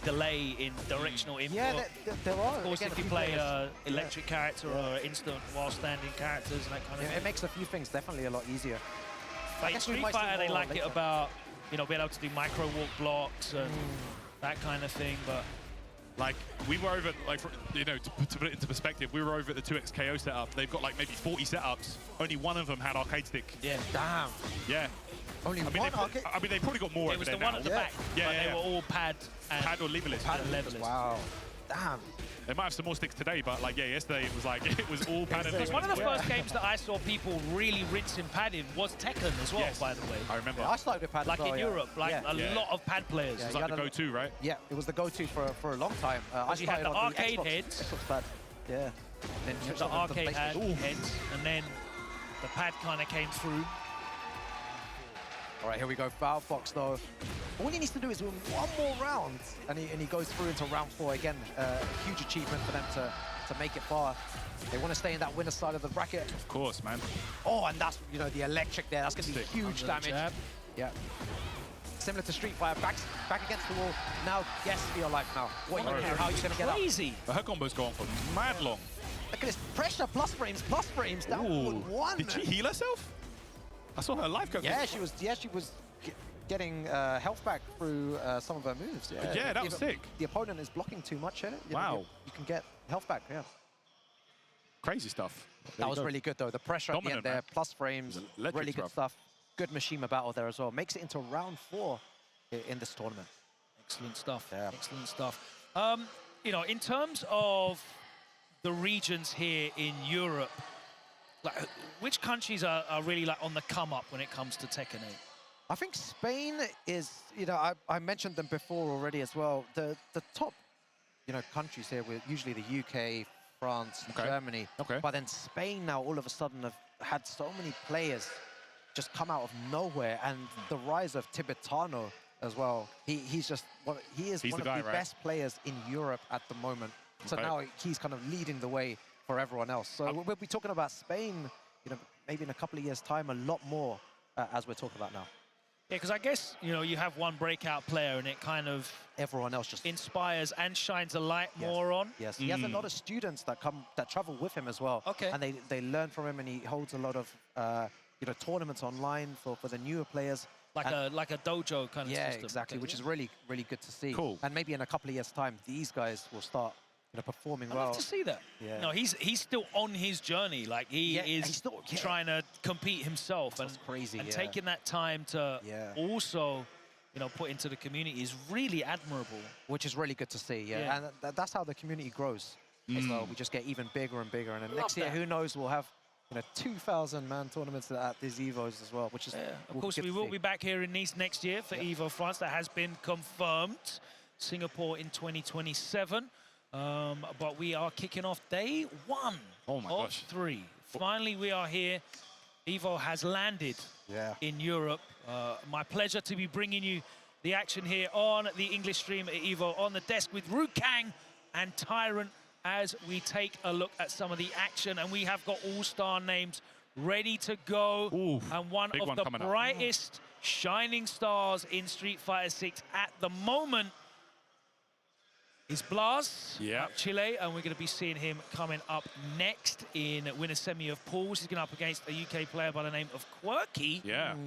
delay in directional input. Yeah, there are. Of course, if you play electric character or instant while standing characters and that kind of thing. It makes a few things definitely a lot easier. Like in Street Fighter, they like it about being able to do micro walk blocks and that kind of thing. But like we were over, like to put it into perspective, we were over at the 2XKO setup. They've got like maybe 40 setups. Only one of them had arcade stick. Yeah. Damn. Yeah. Only one arcade? I mean, they probably got more. It was the one at the back. Yeah, but they were all pad or leverless. Pad and leverless. Wow. Damn. They might have some more sticks today, but like yesterday it was like it was all pad. It was one of the first games that I saw people really rinsing pad in was Tekken as well. Yes. By the way, I remember. Yeah, I started with pad like as well, in Europe, like a lot of pad players. It was like the go-to, right? Yeah, it was the go-to for a long time. You had the arcade heads. Xbox pad. Yeah. Then the arcade heads, and then the pad kind of came through. All right, here we go. Foul Fox, though. All he needs to do is win one more round, and he goes through into round 4 again. Huge achievement for them to make it far. They want to stay in that winner's side of the bracket. Of course, man. Oh, and that's the electric there. That's going to be huge damage. Yeah. Similar to Street Fighter, back against the wall. Now, guess for your life now. What are you going to do? How are you going to get up? Crazy. Her combo's going for mad long. Look at this pressure. Plus frames. Down 1. Did she heal herself? I saw her life go. Yeah, she was getting health back through some of her moves. Yeah, that was sick. The opponent is blocking too much here. Wow. You can get health back, yeah. Crazy stuff. That was really good, though. The pressure at the end there, plus frames, really good stuff. Good Mishima battle there as well. Makes it into round 4 in this tournament. Excellent stuff. Yeah. Excellent stuff. In terms of the regions here in Europe, like, which countries are really like on the come up when it comes to Tekken 8? I think Spain is, I mentioned them before already as well. The top, countries here were usually the UK, France, Germany. Okay. But then Spain now all of a sudden have had so many players just come out of nowhere, and the rise of Tibetano as well. He's one of the best players in Europe at the moment. So now he's kind of leading the way for everyone else. So we'll be talking about Spain, maybe in a couple of years' time, a lot more as we're talking about now. Yeah, because I guess, you have one breakout player and it kind of... Everyone else just... inspires and shines a light more on. Yes, he has a lot of students that travel with him as well. Okay. And they learn from him, and he holds a lot of, tournaments online for the newer players. Like a dojo kind of system. Yeah, exactly, which is really, really good to see. Cool. And maybe in a couple of years' time, these guys will start performing well. I'd love to see that. Yeah. No, he's still on his journey. Like he is still trying to compete himself. That's crazy. And taking that time to also, put into the community is really admirable. Which is really good to see. Yeah. And that's how the community grows as well. We just get even bigger and bigger. And then next year, who knows? We'll have 2,000-man tournaments at these EVOs as well, which is of course we will be back here in Nice next year for EVO France. That has been confirmed. Singapore in 2027. But we are kicking off day 1 of 3. finally we are here. EVO has landed in Europe. My pleasure to be bringing you the action here on the English stream at EVO on the desk with Rukang and Tyrant as we take a look at some of the action. And we have got all-star names ready to go. Ooh, and one of the brightest shining stars in Street Fighter 6 at the moment is Blaz, Chile, and we're going to be seeing him coming up next in winner's semi of pools. He's going up against a UK player by the name of Quirky,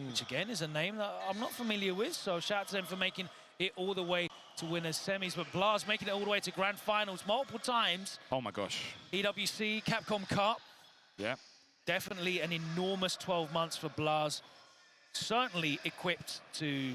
which again is a name that I'm not familiar with, so shout out to them for making it all the way to winner's semis. But Blaz making it all the way to grand finals multiple times. Oh my gosh. EWC, Capcom Cup. Yeah. Definitely an enormous 12 months for Blaz. Certainly equipped to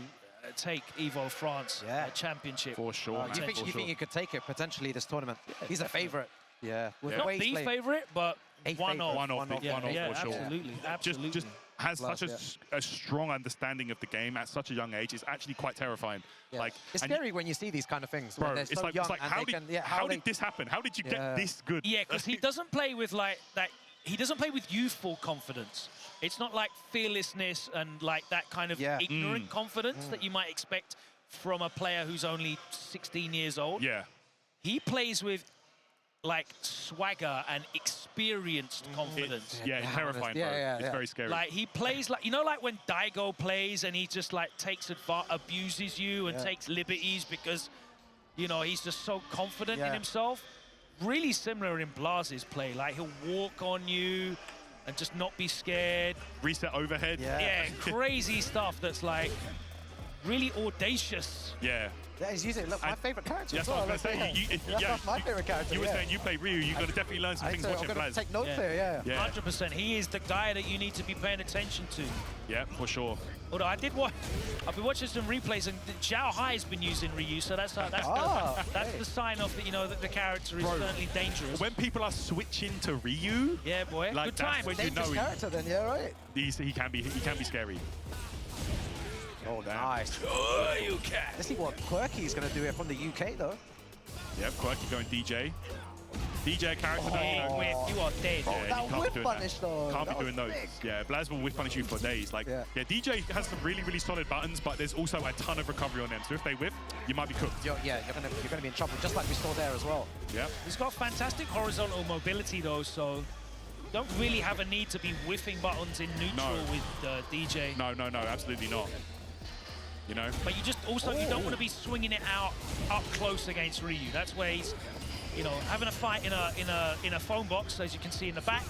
take EVO France championship. For sure, you think you could take it potentially this tournament? He's a favorite. Yeah. Not the favorite, but one of. Yeah, for sure. Absolutely. Just has such a strong understanding of the game at such a young age. It's actually quite terrifying. Yeah. Like, it's scary when you see these kind of things. Bro, it's like how did this happen? How did you get this good? Yeah, because he doesn't play with like that. He doesn't play with youthful confidence. It's not like fearlessness and like that kind of ignorant confidence that you might expect from a player who's only 16 years old. Yeah. He plays with like swagger and experienced confidence. Terrifying, bro. It's very scary. Like he plays like, you know, like when Daigo plays and he just like abuses you and takes liberties because, you know, he's just so confident in himself. Really similar in Blaz's play. Like he'll walk on you and just not be scared. Reset overhead. Yeah, crazy stuff that's like really audacious. Yeah. Yeah, he's using it. Look, my favorite character. That's what I was going to say. My favorite character. You were saying you play Ryu. You've got to definitely learn some things watching Blaz. Take notes there, 100%. He is the guy that you need to be paying attention to. Yeah, for sure. Although I've been watching some replays and Xiao Hai's been using Ryu, so that's the sign off that, you know, that the character is certainly dangerous. When people are switching to Ryu, boy, like, good time. When you know character then, he can be scary. Oh, nice. Oh, you can. Let's see what Quirky's going to do here from the UK, though. Yep, Quirky going DJ. DJ character. You are dead. Yeah, that whip punish, though. Can't be doing those. Yeah, Blaz will whip punish you for days. Like, DJ has some really, really solid buttons, but there's also a ton of recovery on them. So if they whiff, you might be cooked. You're gonna be in trouble, just like we saw there as well. Yeah. He's got fantastic horizontal mobility, though, so don't really have a need to be whiffing buttons in neutral with DJ. No, absolutely not. You know, but you just also you don't want to be swinging it out up close against Ryu. That's where he's, you know, having a fight in a phone box, as you can see in the back,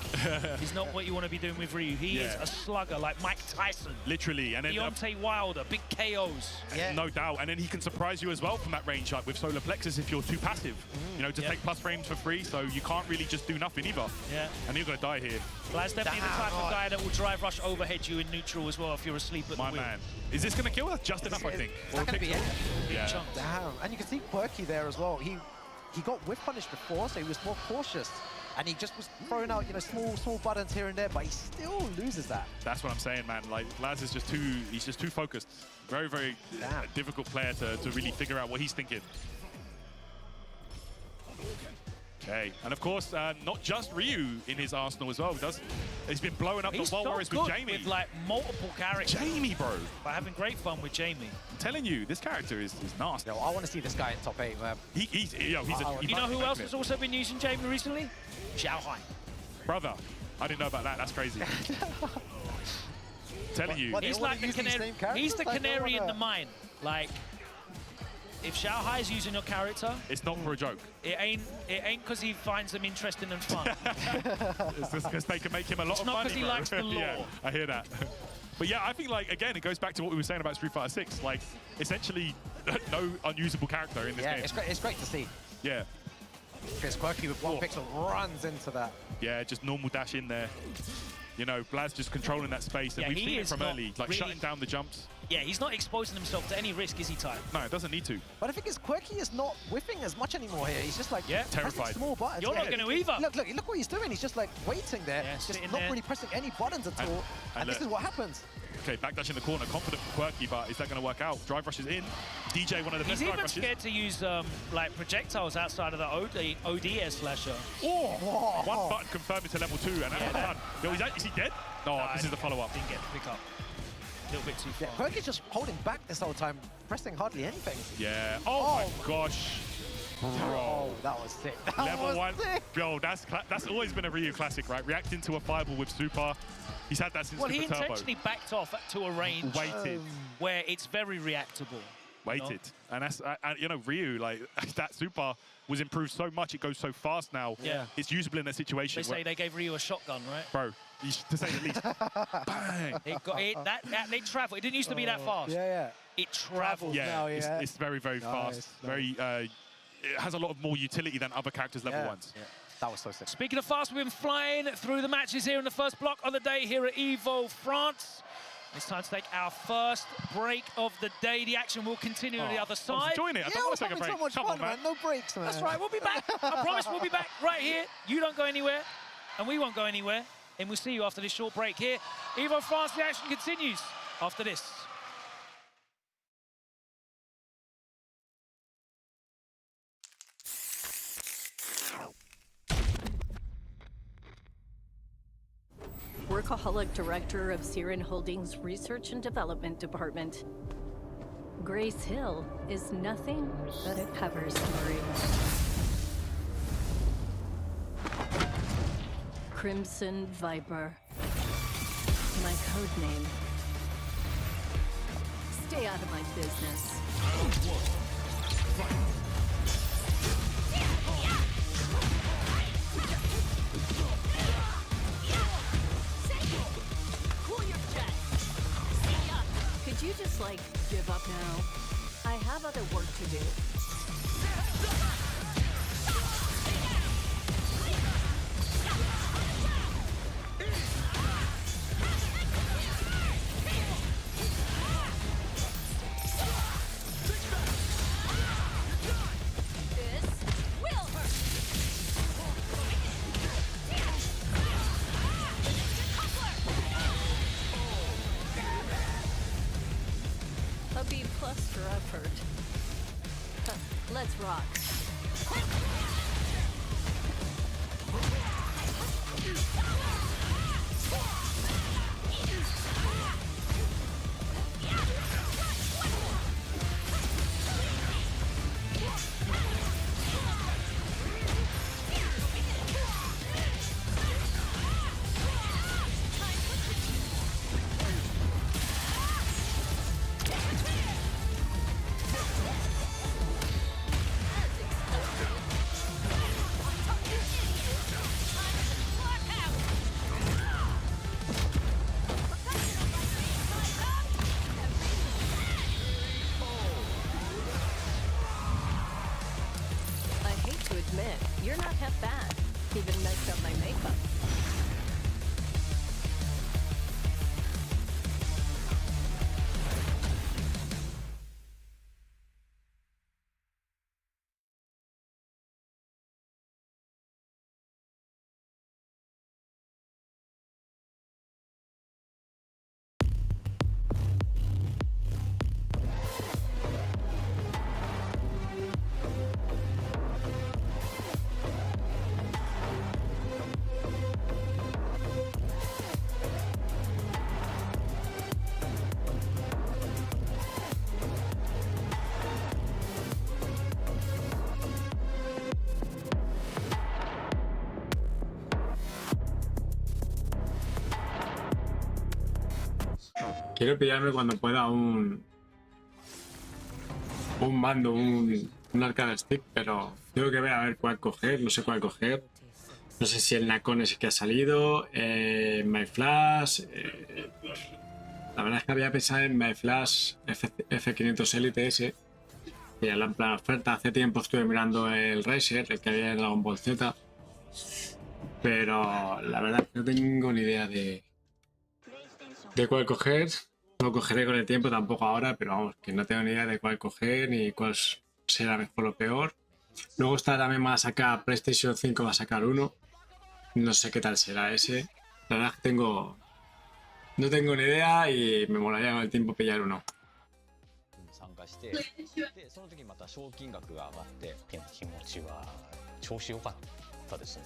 is not what you want to be doing with Ryu. He is a slugger like Mike Tyson. Literally, and then Deontay Wilder, big KOs. No doubt, and then he can surprise you as well from that range, like with solar plexus if you're too passive. You know, to take plus frames for free, so you can't really just do nothing either. Yeah. And you're gonna die here. Blaz definitely the type of guy that will drive rush overhead you in neutral as well if you're asleep at the wheel. My man. Is this gonna kill us? Just enough, I think. Is that gonna be it? Yeah. Damn. And you can see Quirky there as well. He got whip punished before, so he was more cautious. And he just was throwing out, you know, small buttons here and there, but he still loses that. That's what I'm saying, man. Like, Blaz is just too focused. Very, very difficult player to really figure out what he's thinking. Okay, and of course, not just Ryu in his arsenal as well. He's been blowing up the Wall Warriors with Jamie. With like multiple characters. Jamie, bro. By having great fun with Jamie. I'm telling you, this character is nasty. Yo, I want to see this guy in top 8, man. You know who else has also been using Jamie recently? Xiao Hai. Brother, I didn't know about that. That's crazy. Telling you. He's like the canary. He's the canary in the mine. Like, if Xiao Hai is using your character, it's not for a joke. It ain't because he finds them interesting and fun. It's just because they can make him a lot of money. It's not because he likes the lore. Yeah, I hear that. But yeah, I think, like, again, it goes back to what we were saying about Street Fighter 6. Like, essentially, no unusable character in this game. It's great to see. Yeah. Because Quirky with one pixel runs into that. Yeah, just normal dash in there. You know, Blaz just controlling that space, and we've seen it from early, like shutting down the jumps. Yeah, he's not exposing himself to any risk, is he, Ty? No, it doesn't need to. But I think his Quirky is not whiffing as much anymore here. He's just like pressing terrified. small buttons. You're not going to either. Look what he's doing. He's just like waiting there, just not really pressing any buttons at all. And this is what happens. Okay, backdash in the corner, confident for Quirky, but is that going to work out? Drive rushes in. DJ, one of the best drive rushes. He's even scared to use like projectiles outside of the ODS slasher. Oh! One button confirming to level 2, and that's done. Yo, is he dead? No, this is the follow-up. Didn't get the pick up. A little bit too far. Yeah, Quirky's just holding back this whole time, pressing hardly anything. Yeah. Oh my gosh. Bro. Oh, that was sick. Level 1. Yo, that's always been a Ryu classic, right? Reacting to a fireball with super. He's had that since Well, he Super Turbo. intentionally backed off to a range Waited. where it's very reactable. Waited. And that's, you know, Ryu, like, that super was improved so much, it goes so fast now. Yeah. It's usable in a situation They say they gave Ryu a shotgun, right? Bro, to say the least. Bang! They travel. It didn't used to be that fast. Yeah. It travels. Yeah, now, yeah. It's very, very fast. Very, it has a lot of more utility than other characters' level 1s. Yeah. That was so sick. Speaking of fast, we've been flying through the matches here in the first block of the day here at EVO France. It's time to take our first break of the day. The action will continue on the other side. I was enjoying it. I don't want to take a break. So much Come fun, on, man. No breaks, man. That's right, we'll be back. I promise we'll be back right here. You don't go anywhere, and we won't go anywhere. And we'll see you after this short break here. EVO France, the action continues after this. Workaholic Director of Siren Holdings Research and Development Department. Grace Hill is nothing but a cover story. Crimson Viper. My code name. Stay out of my business. Could you just, like, give up now? I have other work to do. A B+ for effort. Let's rock. You're not half bad. Even messed up my makeup. Quiero pillarme cuando pueda un mando, un arcade stick, pero tengo que ver a ver cuál coger, no sé cuál coger. No sé si el Nacon es el que ha salido, My Flash. La verdad es que había pensado en My Flash F500 Elite S, que ya la en plan oferta. Hace tiempo estuve mirando el Razer, el que había de Dragon Ball Z, pero la verdad es que no tengo ni idea de cuál coger. Lo cogeré con el tiempo, tampoco ahora, pero vamos, que no tengo ni idea de cuál coger ni cuál será mejor o peor. Luego está también, va a sacar PlayStation 5, va a sacar uno. No sé qué tal será ese. La verdad es que no tengo ni idea y me molaría con el tiempo pillar uno. 参加してでその時また賞金額が上がって気持ちは調子良かったですね。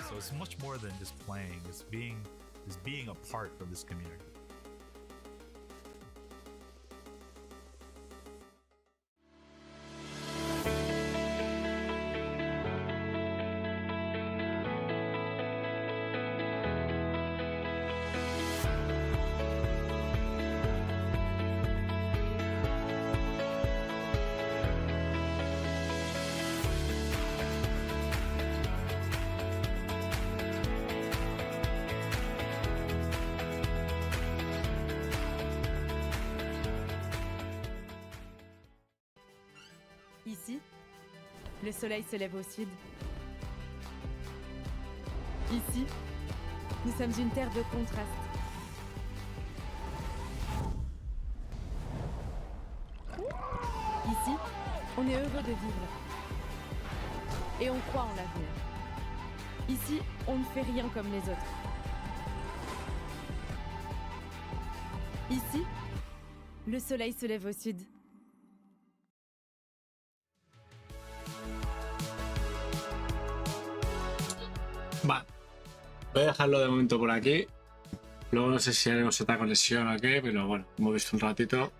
So it's much more than just playing. It's being a part of this community. Ici, le soleil se lève au sud. Ici, nous sommes une terre de contraste. Ici, on est heureux de vivre. Et on croit en l'avenir. Ici, on ne fait rien comme les autres. Ici, le soleil se lève au sud. Vale, voy a dejarlo de momento por aquí. Luego no sé si haremos otra conexión o qué, pero bueno, hemos visto un ratito.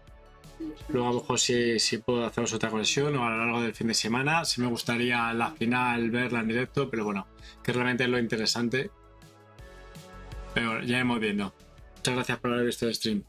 Luego a lo mejor si puedo haceros otra conexión o a lo largo del fin de semana. Sí me gustaría la final verla en directo, pero bueno, que realmente es lo interesante. Pero ya iremos viendo. Muchas gracias por haber visto el stream.